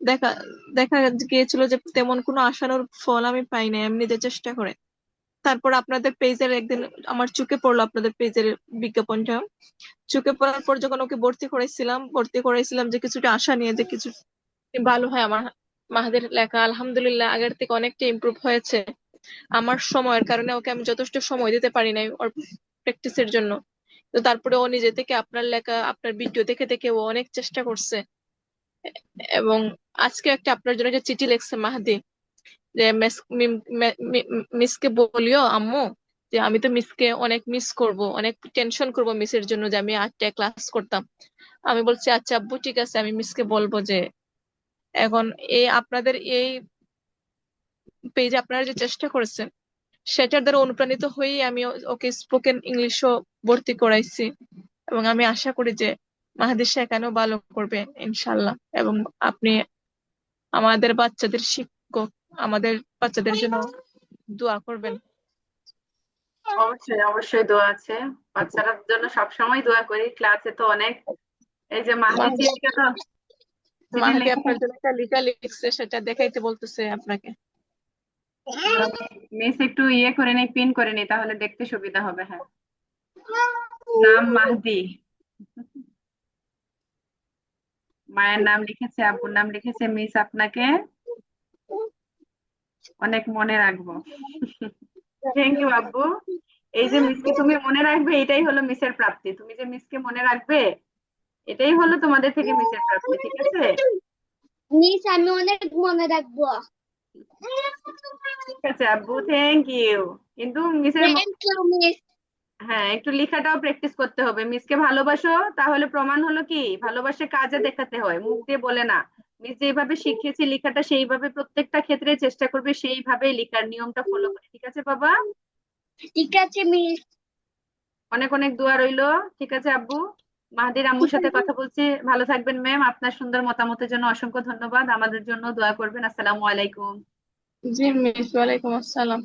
J: দেখা দেখা গিয়েছিল যে তেমন কোনো আশানুরূপ ফল আমি পাই না এমনি যে চেষ্টা করে। তারপর আপনাদের পেজের একদিন আমার চোখে পড়লো, আপনাদের পেজের বিজ্ঞাপনটা চোখে পড়ার পর যখন ওকে ভর্তি করাইছিলাম যে কিছুটা আশা নিয়ে যে কিছু ভালো হয়। আমার মাহাদের লেখা আলহামদুলিল্লাহ আগের থেকে অনেকটা ইমপ্রুভ হয়েছে। আমার সময়ের কারণে ওকে আমি যথেষ্ট সময় দিতে পারি নাই ওর প্র্যাকটিসের জন্য, তো তারপরে ও নিজে থেকে আপনার লেখা, আপনার ভিডিও দেখে দেখে ও অনেক চেষ্টা করছে। এবং আজকে একটা আপনার জন্য একটা চিঠি লিখছে মাহাদি, যে মিসকে বলিও আম্মু যে আমি তো মিসকে অনেক মিস করব, অনেক টেনশন করব মিসের জন্য যে আমি 8টায় ক্লাস করতাম। আমি বলছি আচ্ছা আব্বু ঠিক আছে, আমি মিসকে বলবো যে এখন এই আপনাদের এই পেজে আপনারা যে চেষ্টা করেছেন সেটার দ্বারা অনুপ্রাণিত হয়েই আমি ওকে স্পোকেন ইংলিশও ভর্তি করাইছি। এবং আমি আশা করি যে মাহাদি সেখানেও ভালো করবে ইনশাল্লাহ। এবং আপনি আমাদের বাচ্চাদের শিক্ষক, আমাদের বাচ্চাদের জন্য দোয়া করবেন।
A: অবশ্যই অবশ্যই দোয়া আছে, বাচ্চাদের জন্য সবসময় দোয়া করি। ক্লাসে তো অনেক, এই যে মাহদি চিঠিটা তো চিঠি
J: মাহাদি
A: লিখে
J: আপনার জন্য একটা লেখা লিখছে, সেটা দেখাইতে বলতেছে আপনাকে।
A: মিস একটু ইয়ে করে নি, পিন করে নি, তাহলে দেখতে সুবিধা হবে। হ্যাঁ, নাম মাহদি, মায়ের নাম লিখেছে, আব্বুর নাম লিখেছে। মিস আপনাকে অনেক মনে রাখবো। থ্যাংক ইউ আব্বু। এই যে মিসকে তুমি মনে রাখবে, এটাই হলো মিসের প্রাপ্তি। তুমি যে মিসকে মনে রাখবে, এটাই হলো তোমাদের থেকে মিসের প্রাপ্তি। ঠিক আছে,
D: মিস আমি অনেক মনে রাখবো।
A: ঠিক আছে আব্বু, থ্যাংক ইউ। কিন্তু মিসের
D: থ্যাংক ইউ মিস।
A: হ্যাঁ, একটু লেখাটাও প্র্যাকটিস করতে হবে। মিসকে ভালোবাসো, তাহলে প্রমাণ হলো কি, ভালোবাসে কাজে দেখাতে হয়, মুখ দিয়ে বলে না। মিস যেভাবে শিখিয়েছে লেখাটা, সেইভাবে প্রত্যেকটা ক্ষেত্রে চেষ্টা করবে, সেইভাবেই লেখার নিয়মটা ফলো করে। ঠিক আছে বাবা,
D: ঠিক আছে মিস।
A: অনেক অনেক দোয়া রইলো। ঠিক আছে আব্বু, মাহাদির আম্মুর
D: ঠিক
A: সাথে
D: আছে।
A: কথা বলছি। ভালো থাকবেন ম্যাম, আপনার সুন্দর মতামতের জন্য অসংখ্য ধন্যবাদ। আমাদের জন্য দোয়া করবেন। আসসালামু আলাইকুম।
J: জি মিস, ওয়ালাইকুম আসসালাম।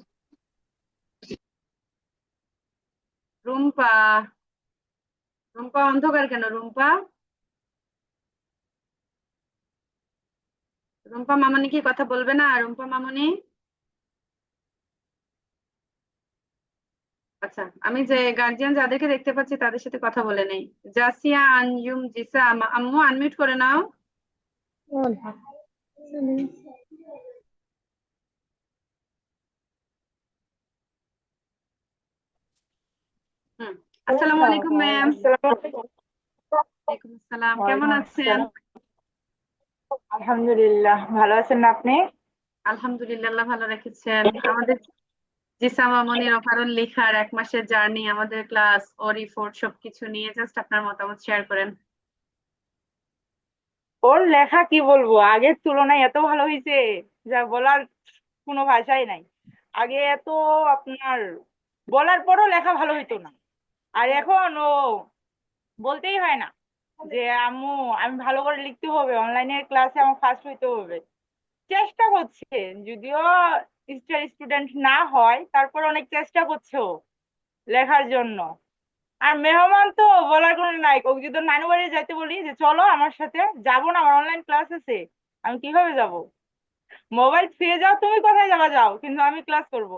A: রুম্পা, রুম্পা অন্ধকার কেন রুম্পা? রুম্পা মামনি কি কথা বলবে না? রুম্পা মামনি, আচ্ছা, আমি যে গার্জিয়ান যাদেরকে দেখতে পাচ্ছি তাদের সাথে কথা বলে নেই। জাসিয়া আঞ্জুম জিসা, আম্মু আনমিউট করে নাও। হুম, আসসালামু আলাইকুম ম্যাম। ওয়ালাইকুম আসসালাম, কেমন আছেন?
K: আলহামদুলিল্লাহ, ভালো আছেন না আপনি?
A: আলহামদুলিল্লাহ, আল্লাহ ভালো রেখেছেন। আমাদের জিসা মামনির অকারণ লেখার 1 মাসের জার্নি, আমাদের ক্লাস ও রিপোর্ট সবকিছু নিয়ে জাস্ট আপনার মতামত শেয়ার করেন।
K: ওর লেখা কি বলবো, আগের তুলনায় এত ভালো হয়েছে যা বলার কোনো ভাষাই নাই। আগে এত আপনার বলার পরও লেখা ভালো হইতো না, আর এখন ও বলতেই হয় না যে আম্মু আমি ভালো করে লিখতে হবে, অনলাইনের ক্লাসে আমার ফার্স্ট হইতে হবে। চেষ্টা করছে, যদিও স্টার স্টুডেন্ট না হয়, তারপর অনেক চেষ্টা করছে ও লেখার জন্য। আর মেহমান তো বলার কোনো নাই, ওকে যদি ওর নানু বাড়ি যাইতে বলি যে চলো আমার সাথে, যাবো না, আমার অনলাইন ক্লাস আছে, আমি কিভাবে যাব? মোবাইল ফিরে যাও, তুমি কোথায় যাবা যাও, কিন্তু আমি ক্লাস করব।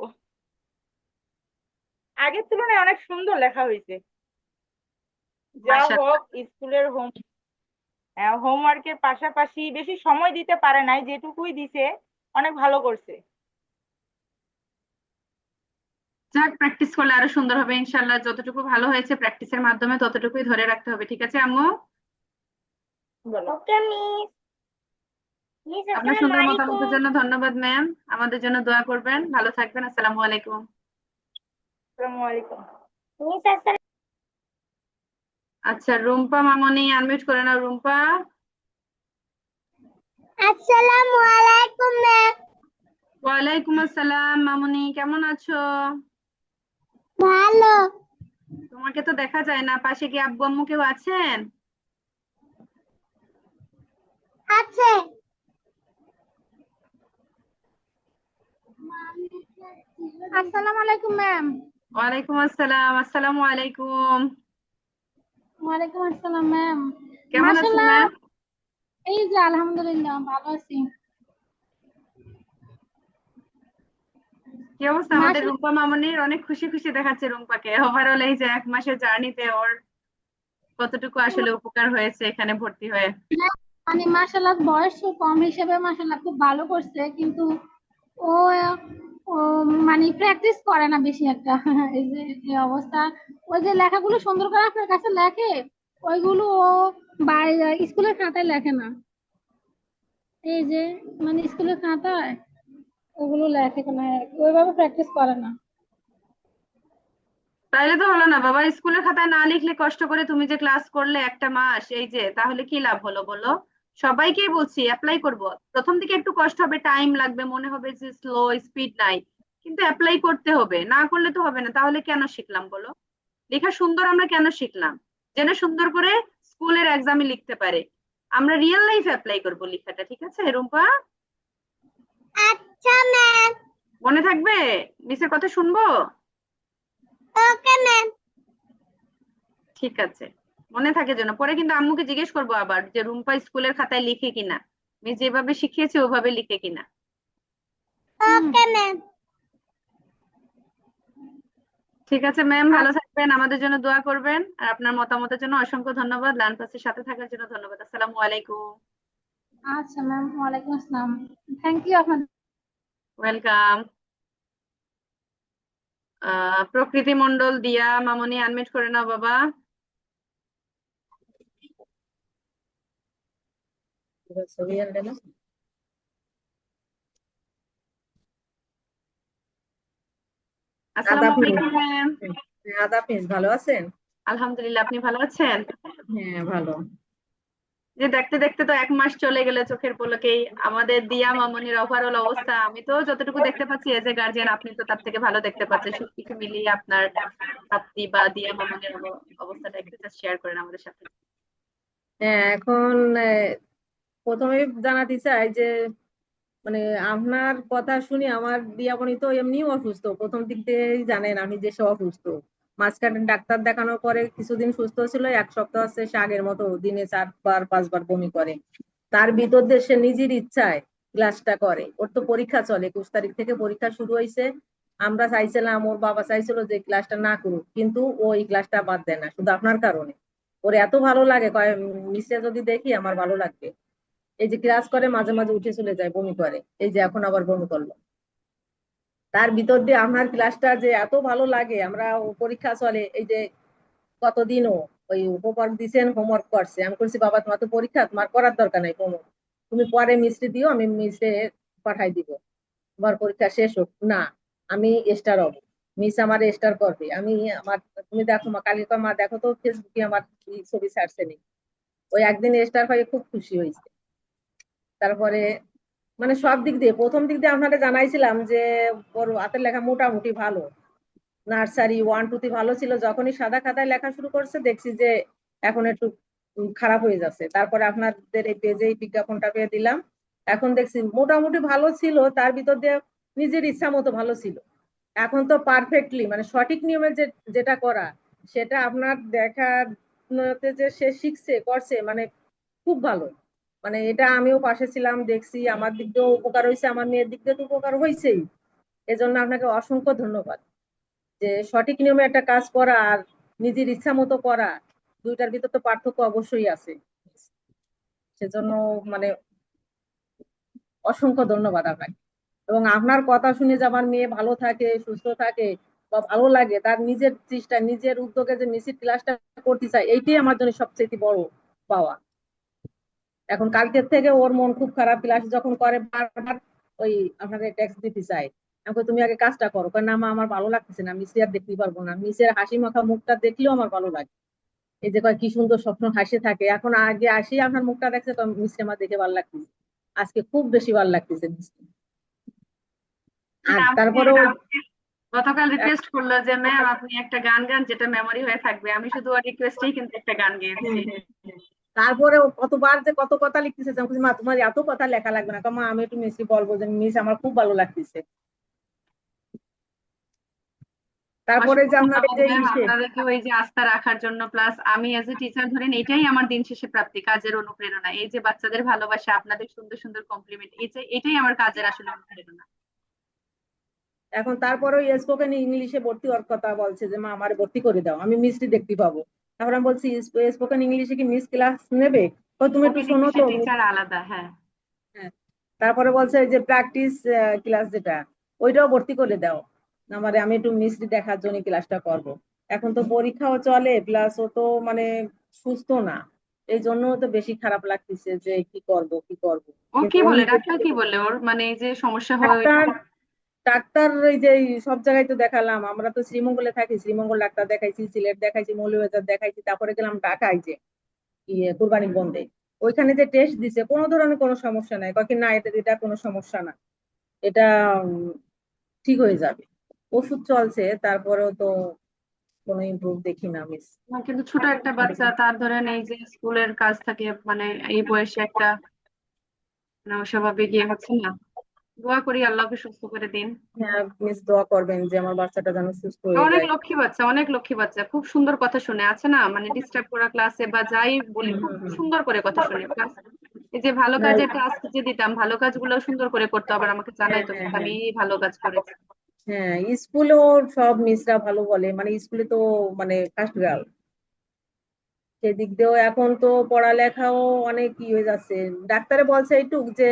K: আগের তুলনায় অনেক সুন্দর লেখা হয়েছে। যা
A: মাশাআল্লাহ,
K: হোক, স্কুলের হোমওয়ার্কের পাশাপাশি বেশি সময় দিতে পারে নাই, যেটুকুই দিছে অনেক ভালো করছে।
A: যাক, প্র্যাকটিস করলে আরো সুন্দর হবে ইনশাল্লাহ। যতটুকু ভালো হয়েছে প্র্যাকটিসের মাধ্যমে, ততটুকুই ধরে রাখতে হবে। ঠিক আছে আম্মু,
K: বলো।
D: ওকে মিস। মিস
A: আপনার
D: আসসালামু
A: সুন্দর
D: আলাইকুম।
A: মতামতের জন্য ধন্যবাদ ম্যাম। আমাদের জন্য দোয়া করবেন। ভালো থাকবেন। আসসালামু আলাইকুম।
K: আসসালামু আলাইকুম।
D: মিস আসসালাম।
A: আচ্ছা, রুম্পা মামনি আনমিউট করে নাও। রুম্পা,
D: আসসালামু আলাইকুম ম্যাম।
A: ওয়ালাইকুম আসসালাম। মামনি কেমন আছো?
D: ভালো
A: তোমাকে তো দেখা যায় না, পাশে কি আব্বু আম্মু কেউ আছেন?
D: আছে। আসসালামু আলাইকুম ম্যাম।
A: ওয়ালাইকুম আসসালাম। আসসালামু আলাইকুম।
D: ওয়ালাইকুম আসসালাম ম্যাম।
A: কেমন আছেন
D: মাশাআল্লাহ,
A: ম্যাম?
D: এই যে আলহামদুলিল্লাহ ভালো আছি।
A: কি অবস্থা? আমাদের
D: মাসে
A: রুম্পা মামনির অনেক খুশি খুশি দেখাচ্ছে রুম্পাকে। ওভারঅল এই যে 1 মাসের জার্নিতে ওর কতটুকু আসলে উপকার হয়েছে এখানে ভর্তি হয়ে।
D: মানে মাশাআল্লাহ বয়স কম হিসেবে মাশাআল্লাহ খুব ভালো করছে, কিন্তু ও ও মানে প্র্যাকটিস করে না বেশি একটা। এই যে এই অবস্থা, ওই যে লেখাগুলো সুন্দর করে আপনার কাছে লেখে, ওইগুলো ও স্কুলের খাতায় লেখে না। এই যে মানে স্কুলের খাতায় ওগুলো লেখে না, ওইভাবে প্র্যাকটিস করে না।
A: তাইলে তো হলো না বাবা, স্কুলের খাতায় না লিখলে কষ্ট করে তুমি যে ক্লাস করলে 1 মাস, এই যে তাহলে কি লাভ হলো বলো? সবাইকেই বলছি অ্যাপ্লাই করব। প্রথম দিকে একটু কষ্ট হবে, টাইম লাগবে, মনে হবে যে স্লো, স্পিড নাই, কিন্তু অ্যাপ্লাই করতে হবে। না করলে তো হবে না। তাহলে কেন শিখলাম বলো? লেখা সুন্দর আমরা কেন শিখলাম? যেন সুন্দর করে স্কুলের এক্সামে লিখতে পারে। আমরা রিয়েল লাইফ অ্যাপ্লাই করব লেখাটা, ঠিক আছে রুম্পা?
D: আচ্ছা ম্যাম।
A: মনে থাকবে? মিসের কথা শুনবো?
D: Okay ma'am.
A: ঠিক আছে, মনে থাকে যেন। পরে কিন্তু আম্মুকে জিজ্ঞেস করবো আবার যে রুম্পা স্কুলের খাতায় লিখে কিনা, আমি যেভাবে শিখিয়েছি ওভাবে লিখে কিনা।
D: Okay ma'am.
A: ঠিক আছে ম্যাম, ভালো থাকবেন, আমাদের জন্য দোয়া করবেন। আর আপনার মতামতের জন্য অসংখ্য ধন্যবাদ, লার্ন পাসের সাথে থাকার জন্য ধন্যবাদ। আসসালামু আলাইকুম।
D: আচ্ছা ম্যাম, ওয়ালাইকুম আসসালাম। থ্যাংক ইউ আপনাদের।
A: ওয়েলকাম। প্রকৃতি মন্ডল, দিয়া মামনি, আনমিউট করে নাও বাবা। আসসালামু
L: আদাব মিস।
A: আলাইকুম ম্যাম।
L: আদাব মিস, ভালো আছেন?
A: আলহামদুলিল্লাহ, আপনি ভালো আছেন?
L: হ্যাঁ, ভালো।
A: যে দেখতে দেখতে তো 1 মাস চলে গেল চোখের পলকেই। আমাদের দিয়া মামনির ওভারঅল অবস্থা আমি তো যতটুকু দেখতে পাচ্ছি, এজ এ গার্জিয়ান আপনি তো তার থেকে ভালো দেখতে পাচ্ছেন। সবকিছু মিলিয়ে আপনার ছাত্রী বা দিয়া মামনির অবস্থাটা একটু জাস্ট শেয়ার করেন আমাদের সাথে।
L: হ্যাঁ, এখন প্রথমে জানাতে চাই যে মানে আপনার কথা শুনে আমার দিয়ামণি তো এমনিও অসুস্থ, প্রথম দিক থেকেই জানেন আমি যে সে অসুস্থ। মাঝখানে ডাক্তার দেখানোর পরে কিছুদিন সুস্থ ছিল, 1 সপ্তাহ আছে সে আগের মতো দিনে 4 বার 5 বার বমি করে। তার ভিতর দিয়ে সে নিজের ইচ্ছায় ক্লাসটা করে। ওর তো পরীক্ষা চলে, 21 তারিখ থেকে পরীক্ষা শুরু হয়েছে। আমরা চাইছিলাম, ওর বাবা চাইছিল যে ক্লাসটা না করুক, কিন্তু ও এই ক্লাসটা বাদ দেয় না শুধু আপনার কারণে। ওর এত ভালো লাগে, কয় মিসে যদি দেখি আমার ভালো লাগবে। এই যে ক্লাস করে মাঝে মাঝে উঠে চলে যায়, বমি করে, এই যে এখন আবার বমি করলো। তার ভিতর দিয়ে আপনার ক্লাসটা যে এত ভালো লাগে। আমরা পরীক্ষা চলে, এই যে কতদিনও ওই হোমওয়ার্ক দিছেন, হোমওয়ার্ক করছে। আমি বলছি বাবা তোমার তো পরীক্ষা, তোমার করার দরকার নাই কোনো, তুমি পরে মিস্ত্রি দিও, আমি মিসে পাঠাই দিব, তোমার পরীক্ষা শেষ হোক না, আমি স্টার হব, মিস আমার স্টার করবে। আমি আমার, তুমি দেখো মা, কালকে মা দেখো তো ফেসবুকে আমার ছবি ছাড়ছে নি। ওই একদিন স্টার হয়ে খুব খুশি হয়েছে। তারপরে মানে সব দিক দিয়ে, প্রথম দিক দিয়ে আপনাকে জানাইছিলাম যে ওর হাতের লেখা মোটামুটি ভালো, নার্সারি 1 2 ভালো ছিল। যখনই সাদা খাতায় লেখা শুরু করছে দেখছি যে এখন একটু খারাপ হয়ে যাচ্ছে। তারপরে আপনাদের এই পেজে এই বিজ্ঞাপনটা পেয়ে দিলাম, এখন দেখছি মোটামুটি ভালো ছিল, তার ভিতর দিয়ে নিজের ইচ্ছা মতো ভালো ছিল। এখন তো পারফেক্টলি মানে সঠিক নিয়মে যেটা করা, সেটা আপনার দেখার যে সে শিখছে করছে, মানে খুব ভালো। মানে এটা আমিও পাশে ছিলাম, দেখছি, আমার দিক দিয়েও উপকার হয়েছে, আমার মেয়ের দিক দিয়ে তো উপকার হয়েছেই। এজন্য আপনাকে অসংখ্য ধন্যবাদ। যে সঠিক নিয়মে একটা কাজ করা আর নিজের ইচ্ছা মতো করা, দুইটার ভিতর তো পার্থক্য অবশ্যই আছে। সেজন্য মানে অসংখ্য ধন্যবাদ আপনাকে। এবং আপনার কথা শুনে যে আমার মেয়ে ভালো থাকে, সুস্থ থাকে বা ভালো লাগে, তার নিজের চেষ্টা নিজের উদ্যোগে যে মিসির ক্লাসটা করতে চাই, এইটাই আমার জন্য সবচেয়ে বড় পাওয়া। এখন কালকের থেকে ওর মন খুব খারাপ, ক্লাস যখন করে বারবার ওই আপনাকে টেক্সট দিতে চাই। আমাকে তুমি আগে কাজটা করো, কারণ না মা আমার ভালো লাগতেছে না, মিসে আর দেখতে পারবো না, মিসের হাসি মাখা মুখটা দেখলেও আমার ভালো লাগে। এই যে কয় কি সুন্দর স্বপ্ন হাসি থাকে, এখন আগে আসি আপনার মুখটা দেখছে তো মিসকে আমার দেখে ভালো লাগতেছে, আজকে খুব বেশি ভালো লাগতেছে মিসকে। আর তারপরে
A: গতকাল রিকোয়েস্ট করলো যে ম্যাম আপনি একটা গান গান যেটা মেমোরি হয়ে থাকবে। আমি শুধু ওর রিকোয়েস্টেই কিন্তু একটা গান গেয়েছি।
L: তারপরে কতবার যে কত কথা লিখতেছে, মা তোমার এত কথা লেখা লাগবে না, মা আমি একটু মিসকে বলবো যে মিস আমার খুব ভালো লাগতেছে। তারপরে যে আপনাদের যে
A: আপনাদেরকে ওই যে আস্থা রাখার জন্য, প্লাস আমি এজ এ টিচার ধরেন এটাই আমার দিন শেষে প্রাপ্তি, কাজের অনুপ্রেরণা। এই যে বাচ্চাদের ভালোবাসা, আপনাদের সুন্দর সুন্দর কমপ্লিমেন্ট, এটাই আমার কাজের আসলে অনুপ্রেরণা।
L: এখন তারপরেও স্পোকেন ইংলিশে ভর্তি হওয়ার কথা বলছে যে মা আমার ভর্তি করে দাও, আমি মিষ্টি দেখতে পাবো। তারপর আমি বলছি স্পোকেন ইংলিশে কি মিস ক্লাস নেবে? তুমি একটু
A: স্পোকেন
L: শোনো তো।
A: ইংলিশের টিচার আলাদা, হ্যাঁ।
L: হ্যাঁ। তারপরে বলছে যে প্র্যাকটিস ক্লাস যেটা, ওইটাও ভর্তি করে দাও আমারে, আমি একটু মিষ্টি দেখার জন্য ক্লাসটা করব। এখন তো পরীক্ষাও চলে, প্লাস ও তো মানে সুস্থ না, এই জন্য তো বেশি খারাপ লাগতেছে যে কি করব কি করব।
A: ও
L: কিন্তু
A: কি
L: ও
A: বলে,
L: নিজে
A: ডাক্তার কি বলে ওর, মানে এই যে সমস্যা হয় ওইটা?
L: ডাক্তার ডাক্তার এই যে সব জায়গায় তো দেখালাম, আমরা তো শ্রীমঙ্গলে থাকি, শ্রীমঙ্গল ডাক্তার দেখাইছি, সিলেট দেখাইছি, মৌলভীবাজার দেখাইছি, তারপরে গেলাম ঢাকায় যে কুরবানির বন্ধে, ওইখানে যে টেস্ট দিছে কোনো ধরনের কোনো সমস্যা নাই, বাকি না এটা এটা কোনো সমস্যা না, এটা উম, ঠিক হয়ে যাবে। ওষুধ চলছে, তারপরেও তো কোনো ইমপ্রুভ দেখি না মিস।
A: না, কিন্তু ছোট একটা বাচ্চা, তার ধরেন এই যে স্কুলের কাজ থাকে, মানে এই বয়সে একটা মানে অস্বাভাবিক ইয়ে হচ্ছে না। দোয়া করি আল্লাহকে সুস্থ করে দিন।
L: হ্যাঁ মিস, দোয়া করবেন যে আমার বাচ্চাটা যেন সুস্থ হয়ে
A: অনেক
L: যায়।
A: লক্ষ্মী বাচ্চা, অনেক লক্ষ্মী বাচ্চা, খুব সুন্দর কথা শুনে, আছে না মানে ডিস্টার্ব করা ক্লাসে বা যাই বলি, খুব
L: হুম।
A: সুন্দর করে কথা শুনে ক্লাস। এই যে ভালো
L: না,
A: কাজের ক্লাস যে দিতাম, ভালো কাজগুলো সুন্দর করে করতো, আবার আমাকে
L: হ্যাঁ
A: জানাইতো
L: হ্যাঁ
A: আমি
L: হ্যাঁ
A: এই ভালো কাজ করেছি।
L: হ্যাঁ, স্কুলেও সব মিসরা ভালো বলে, মানে স্কুলে তো মানে ফার্স্ট গার্ল, সেদিক দিয়েও এখন তো পড়ালেখাও অনেক ই হয়ে যাচ্ছে। ডাক্তারে বলছে এইটুক যে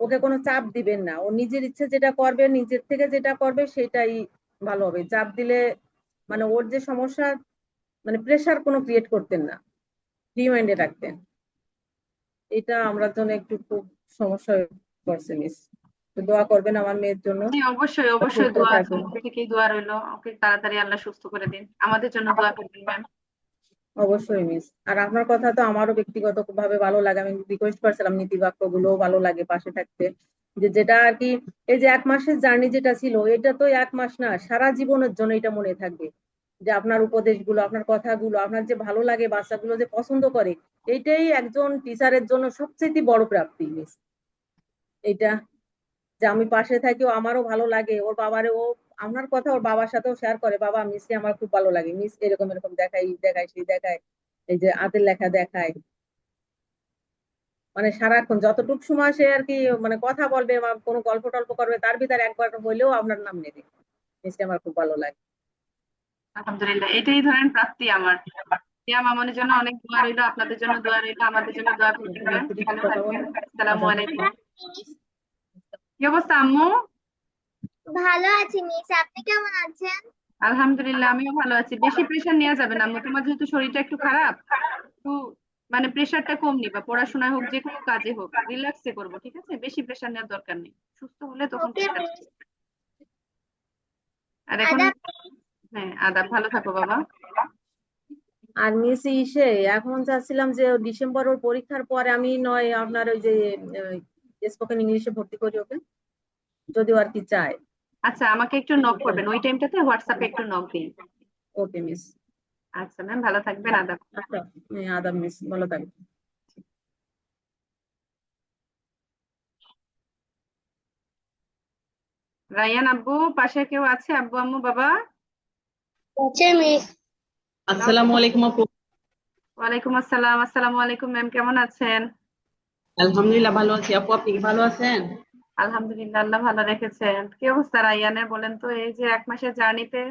L: ওকে কোনো চাপ দিবেন না, ও নিজের ইচ্ছে যেটা করবে, নিজের থেকে যেটা করবে সেটাই ভালো হবে। চাপ দিলে মানে ওর যে সমস্যা, মানে প্রেসার কোনো ক্রিয়েট করতেন না, ফ্রি মাইন্ডে রাখতেন। এটা আমরা জন্য একটু খুব সমস্যা হয়ে পড়ছে মিস। তো দোয়া করবেন আমার মেয়ের জন্য,
A: জি, অবশ্যই অবশ্যই,
L: সুস্থ
A: দোয়া
L: থাকুন।
A: আমার থেকেই দোয়া রইলো, ওকে তাড়াতাড়ি আল্লাহ সুস্থ করে দিন, আমাদের জন্য দোয়া করবেন ম্যাম।
L: অবশ্যই মিস। আর আপনার কথা তো আমারও ব্যক্তিগত ভাবে ভালো লাগে, আমি রিকোয়েস্ট করছিলাম নীতি বাক্য গুলো ভালো লাগে পাশে থাকতে, যে যেটা আর কি, এই যে 1 মাসের জার্নি যেটা ছিল, এটা তো 1 মাস না, সারা জীবনের জন্য এটা মনে থাকবে। যে আপনার উপদেশগুলো, আপনার কথাগুলো, আপনার যে ভালো লাগে, বাচ্চাগুলো যে পছন্দ করে, এইটাই একজন টিচারের জন্য সবচেয়ে বড় প্রাপ্তি মিস। এটা যে আমি পাশে থাকি, ও আমারও ভালো লাগে, ওর বাবারে ও আপনার কথা ওর বাবার সাথেও শেয়ার করে, বাবা মিসকে আমার খুব ভালো লাগে, মিস এরকম এরকম দেখায়, দেখায় সেই দেখায়, এই যে হাতের লেখা দেখায়, মানে সারাক্ষণ যতটুকু সময় সে আর কি মানে কথা বলবে বা কোনো গল্প টল্প করবে, তার ভিতরে একবার হইলেও আপনার নাম নেবে, মিসকে আমার খুব ভালো লাগে।
A: আলহামদুলিল্লাহ, এটাই ধরেন প্রাপ্তি আমার। রিয়া মামনের জন্য অনেক দোয়া রইলো, আপনাদের জন্য দোয়া রইলো, আমাদের জন্য দোয়া করবেন ম্যাম। ভালো
L: কথা
A: থাকবেন।
L: বলেন।
A: আসসালামু
L: আচ্ছা।
A: আলাইকুম। কি অবস্থা আম্মু?
M: ভালো আছি মিস, আপনি কেমন আছেন?
A: আলহামদুলিল্লাহ, আমিও ভালো আছি। বেশি প্রেশার নেওয়া যাবে না আম্মু, তোমার যেহেতু শরীরটা একটু খারাপ, একটু মানে প্রেশারটা কম নিবা, পড়াশোনায় হোক যে কোনো কাজে হোক রিল্যাক্সে করবো, ঠিক আছে? বেশি প্রেশার নেওয়ার দরকার নেই, সুস্থ হলে তখন
M: ওকে
A: প্রেশার।
M: মিস।
A: আর এখন,
M: আদাব।
A: হ্যাঁ আদাব, ভালো থাকো বাবা।
L: আর মিস এখন চাচ্ছিলাম যে ডিসেম্বর ওর পরীক্ষার পরে আমি নয় আপনার ওই যে স্পোকেন ইংলিশে ভর্তি করি ওকে, যদি ও আর কি চায়।
A: আচ্ছা, আমাকে একটু নক করবেন ওই টাইমটাতে, হোয়াটসঅ্যাপে একটু নক দিন।
L: ওকে মিস।
A: আচ্ছা ম্যাম, ভালো থাকবেন, আদাব।
L: আচ্ছা। হ্যাঁ, আদাব মিস, ভালো থাকবেন।
A: রায়ান আব্বু, পাশে কেউ আছে? আব্বু আম্মু বাবা?
M: আচ্ছা মিস।
N: আসসালামু আলাইকুম আপু।
A: ওয়ালাইকুম আসসালাম। আসসালামু আলাইকুম ম্যাম, কেমন আছেন?
N: আলহামদুলিল্লাহ ভালো আছি আপু, আপনি কি ভালো আছেন?
A: আলহামদুলিল্লাহ, আল্লাহ ভালো রেখেছেন। কি অবস্থা রায়ানের বলেন তো? এই যে 1 মাসের জার্নিতে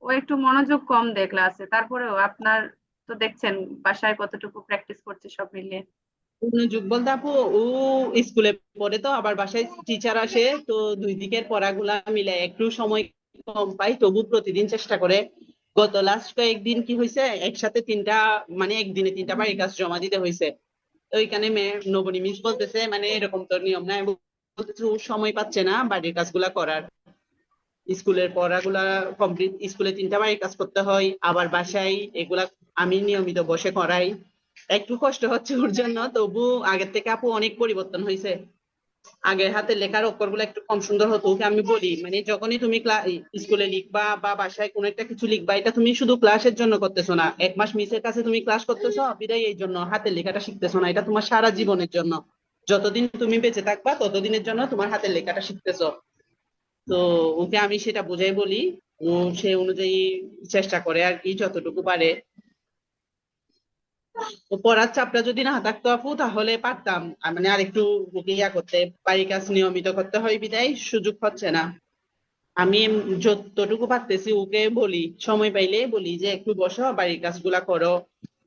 A: ও একটু মনোযোগ কম দেয় ক্লাসে, তারপরেও আপনার তো দেখছেন বাসায় কতটুকু প্র্যাকটিস করছে সব মিলিয়ে।
N: মনোযোগ বলতে আপু, ও স্কুলে পড়ে তো আবার বাসায় টিচার আসে, তো দুই দিকের পড়াগুলা মিলে একটু সময় কম পাই, তবু প্রতিদিন চেষ্টা করে। গত লাস্ট কয়েকদিন কি হয়েছে, একসাথে তিনটা মানে একদিনে তিনটা বাড়ির কাজ জমা দিতে হয়েছে। তো ওইখানে নবনী মিস বলতেছে মানে এরকম তো নিয়ম নাই, বলতেছে ও সময় পাচ্ছে না বাড়ির কাজগুলা করার। স্কুলের পড়াগুলা কমপ্লিট, স্কুলে তিনটা বাড়ির কাজ করতে হয়, আবার বাসায় এগুলা আমি নিয়মিত বসে করাই। একটু কষ্ট হচ্ছে ওর জন্য, তবু আগের থেকে আপু অনেক পরিবর্তন হয়েছে। আগের হাতে লেখার অক্ষরগুলো একটু কম সুন্দর হতো, ওকে আমি বলি মানে যখনই তুমি স্কুলে লিখবা বা বাসায় কোনো একটা কিছু লিখবা, এটা তুমি শুধু ক্লাসের জন্য করতেছো না, 1 মাস মিসের কাছে তুমি ক্লাস করতেছো বিদায় এই জন্য হাতের লেখাটা শিখতেছো না, এটা তোমার সারা জীবনের জন্য। যতদিন তুমি বেঁচে থাকবা ততদিনের জন্য তোমার হাতের লেখাটা শিখতেছো। তো ওকে আমি সেটা বুঝাই বলি, ও সে অনুযায়ী চেষ্টা করে আর কি যতটুকু পারে। তো পড়ার চাপটা যদি না থাকতো আপু তাহলে পারতাম, মানে আরেকটু ওকে ইয়া করতে, বাড়ির কাজ নিয়মিত করতে হয় বিদায় সুযোগ হচ্ছে না। আমি যতটুকু পারতেছি ওকে বলি, সময় পাইলে বলি যে একটু বসো, বাড়ির কাজগুলা করো,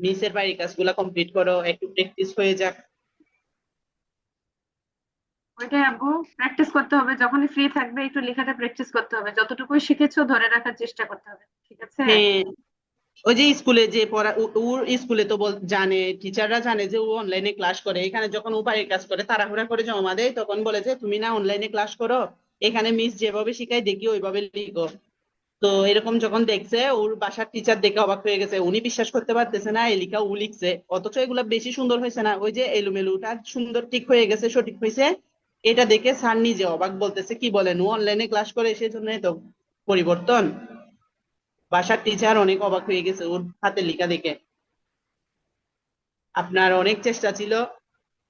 N: মিসের বাড়ির কাজগুলা কমপ্লিট করো, একটু প্র্যাকটিস হয়ে যাক।
A: ওইটাই আব্বু, প্র্যাকটিস করতে হবে, যখনই ফ্রি থাকবে একটু লেখাটা প্র্যাকটিস করতে হবে, যতটুকু শিখেছো ধরে রাখার চেষ্টা করতে হবে, ঠিক আছে?
N: হ্যাঁ, ওই যে স্কুলে যে পড়া ওর স্কুলে তো জানে, টিচাররা জানে যে ও অনলাইনে ক্লাস করে, এখানে যখন ও বাড়ির কাজ করে তাড়াহুড়া করে জমা দেয় তখন বলে যে তুমি না অনলাইনে ক্লাস করো, এখানে মিস যেভাবে শিখাই দেখি ওইভাবে লিখো। তো এরকম যখন দেখছে, ওর বাসার টিচার দেখে অবাক হয়ে গেছে, উনি বিশ্বাস করতে পারতেছে না এই লেখা ও লিখছে, অথচ এগুলা বেশি সুন্দর হয়েছে না, ওই যে এলোমেলোটা সুন্দর ঠিক হয়ে গেছে, সঠিক হয়েছে। এটা দেখে স্যার নিজে অবাক, বলতেছে কি বলেন, ও অনলাইনে ক্লাস করে সেজন্য তো পরিবর্তন। বাসার টিচার অনেক অবাক হয়ে গেছে ওর হাতে লেখা দেখে। আপনার অনেক চেষ্টা ছিল,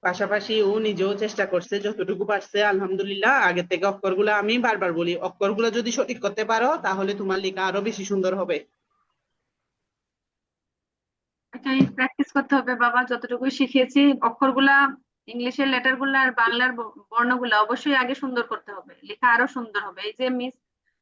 N: পাশাপাশি ও নিজেও চেষ্টা করছে যতটুকু পারছে, আলহামদুলিল্লাহ। আগের থেকে অক্ষরগুলো আমি বারবার বলি, অক্ষরগুলো যদি সঠিক করতে পারো তাহলে তোমার লেখা আরো বেশি সুন্দর হবে।
A: এটাই প্র্যাকটিস করতে হবে বাবা, যতটুকু শিখিয়েছি অক্ষরগুলা, ইংলিশের লেটার গুলা আর বাংলার বর্ণগুলা অবশ্যই আগে সুন্দর করতে হবে, লেখা আরো সুন্দর হবে। এই যে মিস,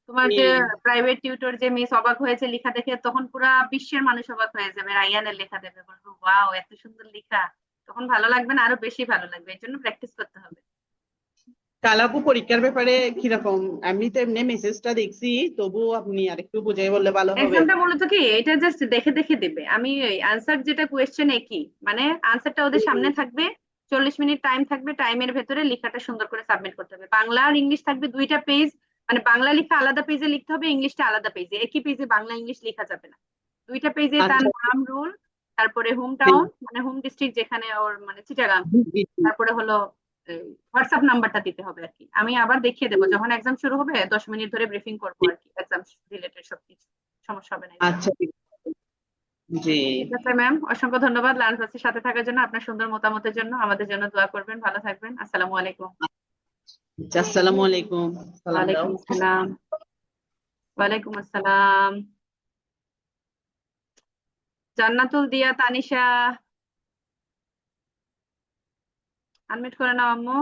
A: তোমার যে
N: হ্যাঁ,
A: প্রাইভেট টিউটর যে মিস অবাক হয়েছে লেখা দেখে, তখন পুরা বিশ্বের মানুষ অবাক হয়ে যাবে, রায়ানের লেখা দেবে, বলবো ওয়াও এত সুন্দর লেখা, তখন ভালো লাগবে না, আরো বেশি ভালো লাগবে, এই জন্য প্র্যাকটিস করতে হবে।
N: কালাপু পরীক্ষার ব্যাপারে কিরকম? আমি তো এমনি মেসেজটা দেখছি, তবু আপনি আরেকটু বুঝাই বললে ভালো হবে।
A: এক্সামটা মূলত কি, এটা জাস্ট দেখে দেখে দেবে, আমি আনসার যেটা কোয়েশ্চেন একই, মানে আনসারটা ওদের সামনে থাকবে, 40 মিনিট টাইম থাকবে, টাইমের ভেতরে লেখাটা সুন্দর করে সাবমিট করতে হবে। বাংলা আর ইংলিশ থাকবে দুইটা পেজ, মানে বাংলা লেখা আলাদা পেজে লিখতে হবে, ইংলিশটা আলাদা পেজে, একই পেজে বাংলা ইংলিশ লেখা যাবে না, দুইটা পেজে তার
N: আচ্ছা।
A: নাম, রোল, তারপরে হোম
N: হ্যাঁ,
A: টাউন মানে হোম ডিস্ট্রিক্ট যেখানে ওর, মানে চিটাগাং, তারপরে হলো হোয়াটসঅ্যাপ নাম্বারটা দিতে হবে আর কি। আমি আবার দেখিয়ে দেবো যখন এক্সাম শুরু হবে, 10 মিনিট ধরে ব্রিফিং করবো আর কি, এক্সাম রিলেটেড সবকিছু, সমস্যা হবে না এতে।
N: আচ্ছা, জি।
A: ঠিক আছে ম্যাম, অসংখ্য ধন্যবাদ লাঞ্চ বক্সের সাথে থাকার জন্য, আপনার সুন্দর মতামতের জন্য। আমাদের জন্য দোয়া করবেন, ভালো থাকবেন, আসসালামু আলাইকুম।
N: আচ্ছা, আসসালামু আলাইকুম। সালাম দাও।
A: ওয়ালাইকুম আসসালাম। ওয়ালাইকুম আসসালাম। জান্নাতুল দিয়া তানিশা, আনমিউট করে নাও আম্মু।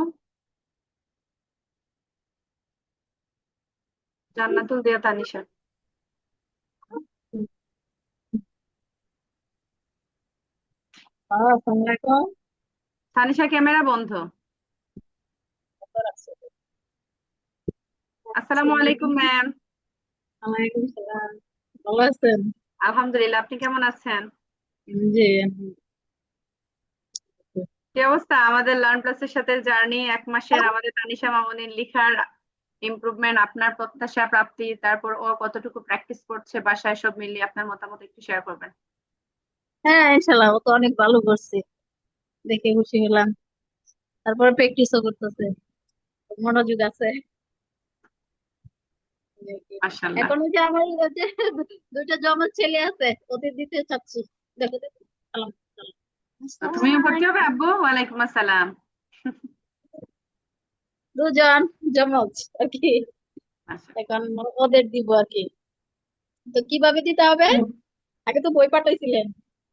A: জান্নাতুল দিয়া তানিশা।
L: আসসালামু আলাইকুম।
A: তানিশা ক্যামেরা বন্ধ। আসসালামু আলাইকুম ম্যাম।
L: ওয়ালাইকুম সালাম। ভালো আছেন?
A: আলহামদুলিল্লাহ, আপনি কেমন আছেন?
L: জি।
A: কি অবস্থা আমাদের লার্ন প্লাসের সাথে জার্নি, 1 মাসের আমাদের তানিশা মামুনির লেখার ইমপ্রুভমেন্ট, আপনার প্রত্যাশা প্রাপ্তি, তারপর ও কতটুকু প্র্যাকটিস করছে বাসায়, সব মিলিয়ে আপনার মতামত একটু শেয়ার করবেন।
L: হ্যাঁ, ইনশাল্লাহ ও তো অনেক ভালো করছে, দেখে খুশি হলাম। তারপরে প্র্যাকটিসও করতেছে, মনোযোগ আছে।
A: মাশাআল্লাহ।
L: এখন ওই যে আমার ওই যে দুইটা জমজ ছেলে আছে, ওদের দিতে চাচ্ছি। দেখো দেখো। সালাম, সালাম।
A: তো তুমিও
L: আসসালামু
A: ভর্তি হবে
L: আলাইকুম।
A: আব্বু? ওয়ালাইকুম আসসালাম।
L: দুজন জমজ আর কি,
A: মাশাআল্লাহ।
L: এখন ওদের দিব আর কি। তো কিভাবে দিতে হবে? আগে তো বই পাঠাইছিলেন,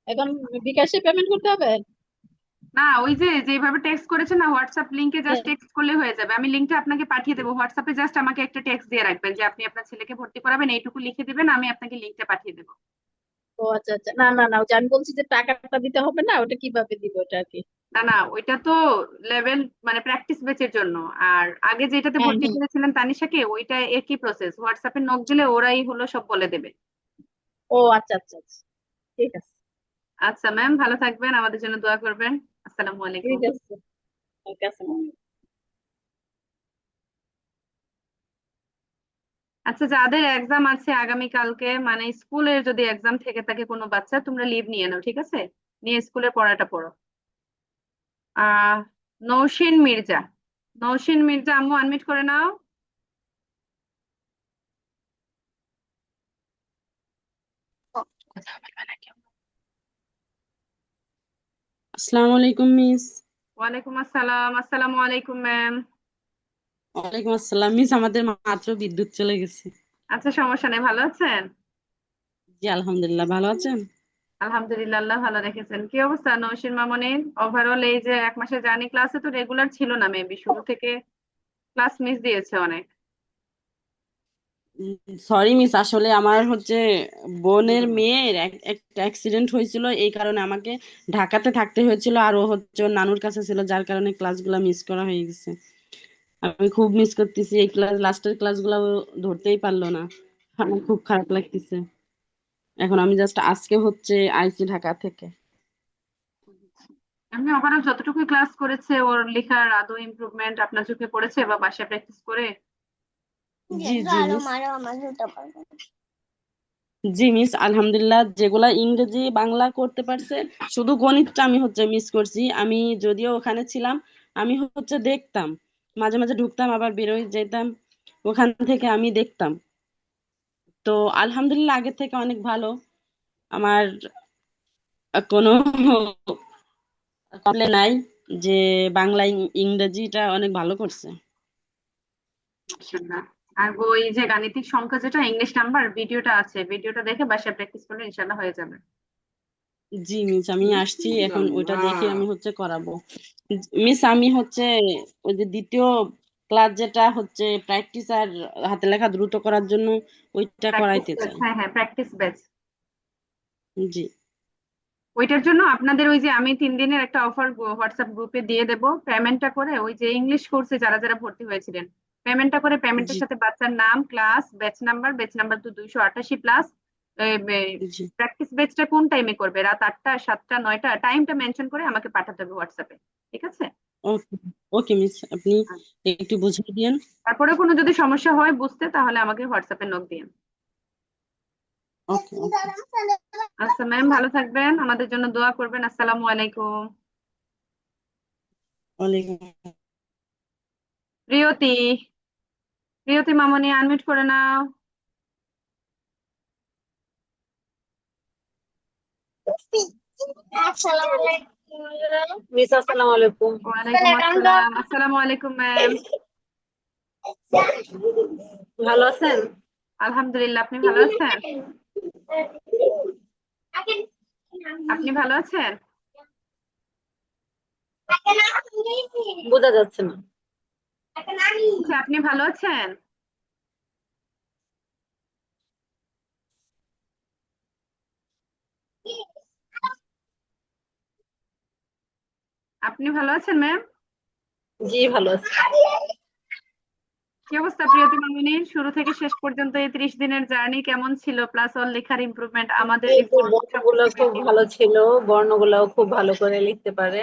L: এখন বিকাশে পেমেন্ট করতে হবে।
A: না, ওই যে যেভাবে টেক্সট করেছে না, হোয়াটসঅ্যাপ লিংকে জাস্ট টেক্সট করলে হয়ে যাবে, আমি লিংকটা আপনাকে পাঠিয়ে দেবো হোয়াটসঅ্যাপে, জাস্ট আমাকে একটা টেক্সট দিয়ে রাখবেন যে আপনি আপনার ছেলেকে ভর্তি করাবেন, এইটুকু লিখে দিবেন, আমি আপনাকে লিংকটা পাঠিয়ে দেবো।
L: ও আচ্ছা আচ্ছা, না না না, ওই যে আমি বলছি যে টাকাটা দিতে হবে না, ওটা কিভাবে দিব ওটা আর কি।
A: না না, ওইটা তো লেভেল, মানে প্র্যাকটিস ব্যাচের জন্য। আর আগে যেটাতে
L: হ্যাঁ
A: ভর্তি
L: হ্যাঁ।
A: করেছিলেন তানিশাকে, ওইটা একই প্রসেস, হোয়াটসঅ্যাপে নক দিলে ওরাই হলো সব বলে দেবে।
L: ও আচ্ছা আচ্ছা আচ্ছা, ঠিক আছে।
A: আচ্ছা ম্যাম, ভালো থাকবেন, আমাদের জন্য দোয়া করবেন। আসসালামু আলাইকুম।
L: ঠিক আছে, ঠিক আছে।
A: আচ্ছা, যাদের এক্সাম আছে আগামী কালকে, মানে স্কুলের যদি এক্সাম থেকে থাকে কোনো বাচ্চা, তোমরা লিভ নিয়ে নাও, ঠিক আছে? নিয়ে স্কুলের পড়াটা পড়ো। আহ নৌশিন মির্জা, নৌশিন মির্জা আম্মু আনমিট করে নাও।
O: আসসালামু আলাইকুম মিস।
A: ওয়ালাইকুম আসসালাম। আসসালামু আলাইকুম ম্যাম।
O: ওয়ালাইকুম আসসালাম মিস, আমাদের মাত্র বিদ্যুৎ চলে গেছে।
A: আচ্ছা, সমস্যা নেই, ভালো আছেন?
O: জি আলহামদুলিল্লাহ, ভালো আছেন?
A: আলহামদুলিল্লাহ, আল্লাহ ভালো রেখেছেন। কি অবস্থা নৌশিন মামনির? ওভারঅল এই যে 1 মাসের জার্নি, ক্লাসে তো রেগুলার ছিল না, মেবি শুরু থেকে ক্লাস মিস দিয়েছে অনেক।
O: সরি মিস, আসলে আমার হচ্ছে বোনের মেয়ের একটা অ্যাক্সিডেন্ট হয়েছিল, এই কারণে আমাকে ঢাকাতে থাকতে হয়েছিল, আর ও হচ্ছে ওর নানুর কাছে ছিল, যার কারণে ক্লাসগুলো মিস করা হয়ে গেছে। আমি খুব মিস করতেছি, এই লাস্টের ক্লাসগুলো ও ধরতেই পারলো না। আমার খুব খারাপ লাগতেছে। এখন আমি জাস্ট আজকে হচ্ছে আইছি ঢাকা থেকে।
A: এমনি ওভারঅল যতটুকু ক্লাস করেছে ওর লেখার আদৌ ইমপ্রুভমেন্ট আপনার চোখে পড়েছে বা বাসায় প্র্যাকটিস করে?
O: জি জি মিস। জি মিস, আলহামদুলিল্লাহ যেগুলা ইংরেজি বাংলা করতে পারছে, শুধু গণিতটা আমি হচ্ছে মিস করছি। আমি যদিও ওখানে ছিলাম, আমি হচ্ছে দেখতাম, মাঝে মাঝে ঢুকতাম আবার বেরোয় যেতাম, ওখান থেকে আমি দেখতাম। তো আলহামদুলিল্লাহ আগের থেকে অনেক ভালো। আমার কোনো কমপ্লেন নাই যে বাংলা ইংরেজিটা অনেক ভালো করছে।
A: মাশাআল্লাহ। আর ওই যে গাণিতিক সংখ্যা যেটা ইংলিশ নাম্বার ভিডিওটা আছে, ভিডিওটা দেখে বাসায় প্র্যাকটিস করলে ইনশাল্লাহ হয়ে যাবে।
O: জি মিস, আমি আসছি এখন, ওইটা দেখে আমি হচ্ছে করাবো। মিস আমি হচ্ছে ওই যে দ্বিতীয় ক্লাস যেটা হচ্ছে প্র্যাকটিস আর হাতে লেখা দ্রুত করার জন্য, ওইটা
A: প্র্যাকটিস
O: করাইতে
A: ব্যাচ,
O: চাই।
A: হ্যাঁ হ্যাঁ, প্র্যাকটিস ব্যাচ।
O: জি
A: ওইটার জন্য আপনাদের ওই যে আমি 3 দিনের একটা অফার হোয়াটসঅ্যাপ গ্রুপে দিয়ে দেবো। পেমেন্টটা করে ওই যে ইংলিশ কোর্সে যারা যারা ভর্তি হয়েছিলেন, পেমেন্টটা করে পেমেন্টের
O: জি
A: সাথে বাচ্চার নাম, ক্লাস, ব্যাচ নাম্বার তো 288 প্লাস।
O: জি।
A: প্র্যাকটিস ব্যাচটা কোন টাইমে করবে, রাত 8টা, 7টা, 9টা, টাইমটা মেনশন করে আমাকে পাঠাতে হবে হোয়াটসঅ্যাপে। ঠিক আছে?
O: ওকে। ওকে মিস, আপনি একটু বুঝিয়ে দিন।
A: তারপরে কোনো যদি সমস্যা হয় বুঝতে, তাহলে আমাকে হোয়াটসঅ্যাপে নক দিন।
O: ওকে ওকে।
A: আচ্ছা ম্যাম, ভালো থাকবেন, আমাদের জন্য দোয়া করবেন। আসসালামু আলাইকুম।
O: ওয়ালাইকুম।
A: প্রিয়তি, প্রিয়তি মামনি আনমিউট করে নাও।
L: মিস আসসালামু আলাইকুম।
A: ওয়ালাইকুম আসসালাম। আসসালামু আলাইকুম ম্যাম।
L: ভালো আছেন?
A: আলহামদুলিল্লাহ, আপনি ভালো আছেন? আপনি ভালো আছেন?
L: বোঝা যাচ্ছে না।
A: আচ্ছা, আপনি ভালো আছেন? আপনি ভালো আছেন ম্যাম?
L: জি ভালো আছি।
A: কি অবস্থা প্রিয়তি মামনির, শুরু থেকে শেষ পর্যন্ত এই 30 দিনের জার্নি কেমন ছিল? প্লাস ওর লেখার ইমপ্রুভমেন্ট, আমাদের
L: এই তো
A: রিপোর্ট
L: বর্ণগুলো
A: সবকিছু
L: খুব
A: মিলিয়ে।
L: ভালো ছিল, বর্ণগুলাও খুব ভালো করে লিখতে পারে,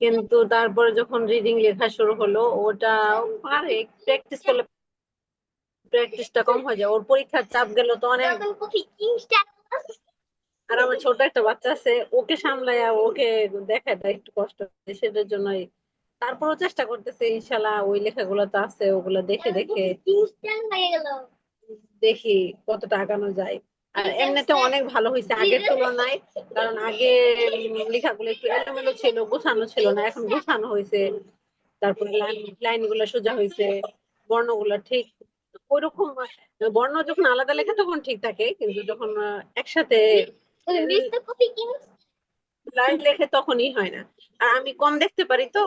L: কিন্তু তারপরে যখন রিডিং লেখা শুরু হলো ওটা পারে, প্র্যাকটিস করলে প্র্যাকটিসটা কম হয়ে যায়। ওর পরীক্ষার চাপ গেল তো অনেক। আর আমার ছোট একটা বাচ্চা আছে, ওকে সামলায় ওকে দেখাটা একটু কষ্ট হয়, সেটার জন্যই। তারপরও চেষ্টা করতেছে, ইনশাল্লাহ ওই লেখাগুলো তো আছে, ওগুলো দেখে দেখে দেখি কতটা আগানো যায়। আর এমনিতে অনেক ভালো হয়েছে আগের তুলনায়, কারণ আগে লেখাগুলো একটু এলোমেলো ছিল, গোছানো ছিল না, এখন গোছানো হয়েছে। তারপরে লাইন গুলো সোজা হয়েছে, বর্ণগুলো ঠিক ওইরকম। বর্ণ যখন আলাদা লেখা তখন ঠিক থাকে, কিন্তু যখন একসাথে লাইন লেখে তখনই হয় না। আর আমি কম দেখতে পারি তো,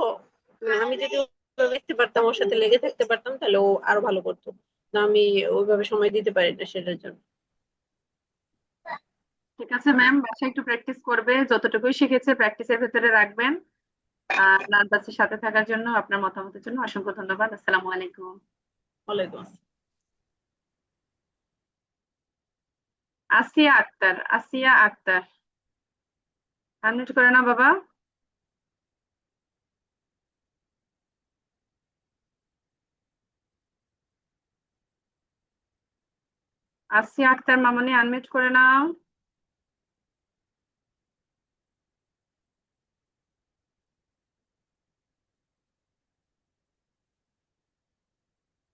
L: আমি যদি ওভাবে দেখতে পারতাম, ওর সাথে লেগে থাকতে পারতাম, তাহলে ও আরো ভালো করতো। না আমি ওইভাবে সময় দিতে পারি না, সেটার জন্য।
A: ঠিক আছে ম্যাম, বাসায় একটু প্র্যাকটিস করবে, যতটুকুই শিখেছে প্র্যাকটিসের ভেতরে রাখবেন। আর নাচ বাচ্চার সাথে থাকার জন্য, আপনার মতামতের জন্য অসংখ্য ধন্যবাদ। আসসালামু আলাইকুম।
L: ওয়ালাইকুম আসসালাম।
A: আসিয়া আক্তার, আসিয়া আক্তার আনমিউট করে না বাবা। আসিয়া আক্তার মামনি আনমিউট করে নাও।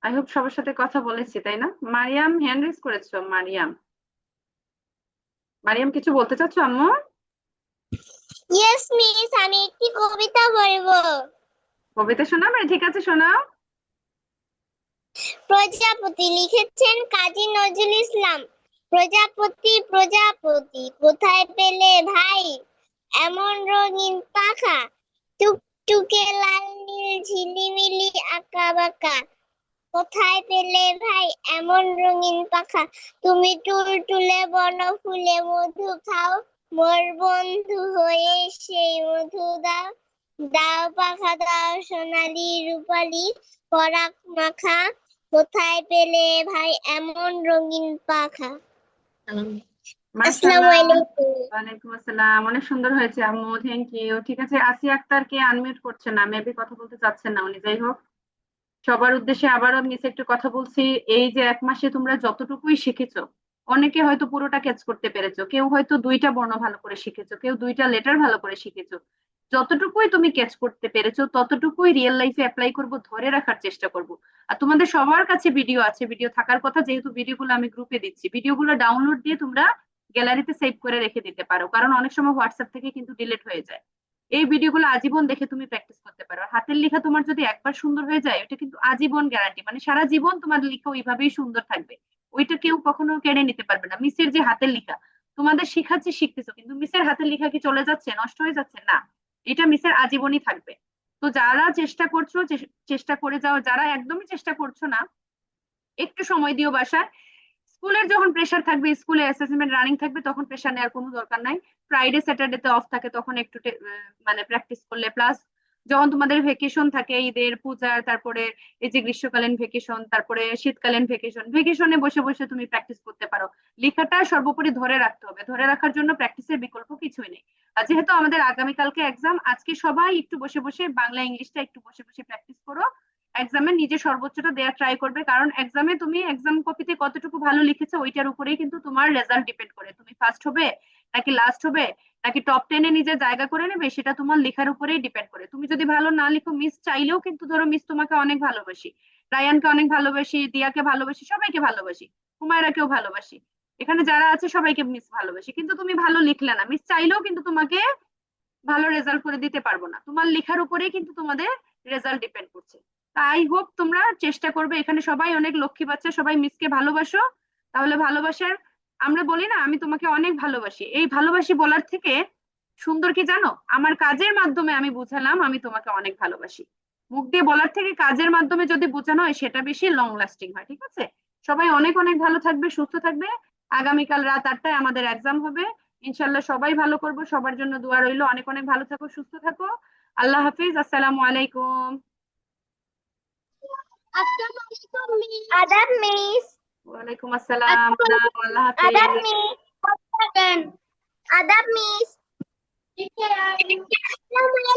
A: আই হোপ সবার সাথে কথা বলেছি, তাই না? মারিয়াম হ্যান্ড রেজ করেছো। মারিয়াম, মারিয়াম কিছু বলতে চাচ্ছো আম্মু?
M: ইয়েস মিস, আমি একটি কবিতা বলবো।
A: কবিতা শোনাবে? ঠিক আছে, শোনাও।
M: প্রজাপতি, লিখেছেন কাজী নজরুল ইসলাম। প্রজাপতি প্রজাপতি কোথায় পেলে ভাই, এমন রঙিন পাখা, টুকটুকে লাল নীল ঝিলিমিলি আঁকা বাঁকা। কোথায় পেলে ভাই এমন রঙিন পাখা তুমি টুলটুলে বনফুলে মধু খাও মোর বন্ধু হয়ে সেই মধু দাও দাও পাখা দাও সোনালি রূপালি পরাগ মাখা কোথায় পেলে ভাই এমন রঙিন পাখা আসসালামু
A: মাশাআল্লাহ,
M: আলাইকুম।
A: ওয়ালাইকুম আসসালাম। অনেক সুন্দর হয়েছে আম্মু, থ্যাংক ইউ। ঠিক আছে, আসিয়া আক্তারকে আনমিউট করছে না, মেবি কথা বলতে চাচ্ছেন না উনি। যাই হোক, সবার উদ্দেশ্যে আবারও মিস একটু কথা বলছি। এই যে 1 মাসে তোমরা যতটুকুই শিখেছো, অনেকে হয়তো পুরোটা ক্যাচ করতে পেরেছো, কেউ হয়তো 2টা বর্ণ ভালো করে শিখেছো, কেউ 2টা লেটার ভালো করে শিখেছো। যতটুকুই তুমি ক্যাচ করতে পেরেছো ততটুকুই রিয়েল লাইফে অ্যাপ্লাই করব, ধরে রাখার চেষ্টা করব। আর তোমাদের সবার কাছে ভিডিও আছে, ভিডিও থাকার কথা, যেহেতু ভিডিওগুলো আমি গ্রুপে দিচ্ছি, ভিডিওগুলো ডাউনলোড দিয়ে তোমরা গ্যালারিতে সেভ করে রেখে দিতে পারো, কারণ অনেক সময় হোয়াটসঅ্যাপ থেকে কিন্তু ডিলিট হয়ে যায়। এই ভিডিওগুলো আজীবন দেখে তুমি প্র্যাকটিস করতে পারো। আর হাতের লেখা তোমার যদি একবার সুন্দর হয়ে যায়, ওটা কিন্তু আজীবন গ্যারান্টি, মানে সারা জীবন তোমার লেখা ওইভাবেই সুন্দর থাকবে। ওইটা কেউ কখনো কেড়ে নিতে পারবে না। মিসের যে হাতের লেখা তোমাদের শিখাচ্ছে, শিখতেছো, কিন্তু মিসের হাতের লেখা কি চলে যাচ্ছে, নষ্ট হয়ে যাচ্ছে? না, এটা মিসের আজীবনই থাকবে। তো যারা চেষ্টা করছো, চেষ্টা করে যাও। যারা একদমই চেষ্টা করছো না, একটু সময় দিও বাসায়। স্কুলের যখন প্রেশার থাকবে, স্কুলে অ্যাসেসমেন্ট রানিং থাকবে, তখন প্রেশার নেওয়ার কোনো দরকার নাই। ফ্রাইডে স্যাটারডেতে অফ থাকে, তখন একটু মানে প্র্যাকটিস করলে, প্লাস যখন তোমাদের ভেকেশন থাকে, ঈদের, পূজার, তারপরে এই যে গ্রীষ্মকালীন ভেকেশন, তারপরে শীতকালীন ভেকেশন, ভেকেশনে বসে বসে তুমি প্র্যাকটিস করতে পারো। লেখাটা সর্বোপরি ধরে রাখতে হবে, ধরে রাখার জন্য প্র্যাকটিসের বিকল্প কিছুই নেই। আর যেহেতু আমাদের আগামীকালকে এক্সাম, আজকে সবাই একটু বসে বসে বাংলা ইংলিশটা একটু বসে বসে প্র্যাকটিস করো। এক্সামে নিজে সর্বোচ্চটা দেওয়ার ট্রাই করবে, কারণ এক্সামে তুমি এক্সাম কপিতে কতটুকু ভালো লিখেছো ওইটার উপরেই কিন্তু তোমার রেজাল্ট ডিপেন্ড করে। তুমি ফার্স্ট হবে নাকি লাস্ট হবে নাকি টপ 10-এ নিজের জায়গা করে নেবে, সেটা তোমার লেখার উপরেই ডিপেন্ড করে। তুমি যদি ভালো না লিখো, মিস চাইলেও কিন্তু, ধরো মিস তোমাকে অনেক ভালোবাসি, রায়ানকে অনেক ভালোবাসি, দিয়াকে ভালোবাসি, সবাইকে ভালোবাসি, হুমায়রাকেও ভালোবাসি, এখানে যারা আছে সবাইকে মিস ভালোবাসি, কিন্তু তুমি ভালো লিখলে না, মিস চাইলেও কিন্তু তোমাকে ভালো রেজাল্ট করে দিতে পারবো না। তোমার লেখার উপরেই কিন্তু তোমাদের রেজাল্ট ডিপেন্ড করছে। আই হোপ তোমরা চেষ্টা করবে। এখানে সবাই অনেক লক্ষ্মী বাচ্চা, সবাই মিসকে ভালোবাসো। তাহলে ভালোবাসার, আমরা বলি না আমি তোমাকে অনেক ভালোবাসি, এই ভালোবাসি বলার থেকে সুন্দর কি জানো, আমার কাজের মাধ্যমে আমি বুঝালাম আমি তোমাকে অনেক ভালোবাসি। মুখ দিয়ে বলার থেকে কাজের মাধ্যমে যদি বোঝানো হয়, সেটা বেশি লং লাস্টিং হয়। ঠিক আছে, সবাই অনেক অনেক ভালো থাকবে, সুস্থ থাকবে। আগামীকাল রাত 8টায় আমাদের এক্সাম হবে, ইনশাল্লাহ সবাই ভালো করবো। সবার জন্য দোয়া রইলো। অনেক অনেক ভালো থাকো, সুস্থ থাকো। আল্লাহ হাফিজ, আসসালামু আলাইকুম।
M: আসসালামু আলাইকুম মিস। আদাব মিস।
A: ওয়ালাইকুম আসসালাম, আল্লাহ
M: আদাব
A: হাফিজ।
M: মিস। আদাব মিস। আসসালামু আলাইকুম।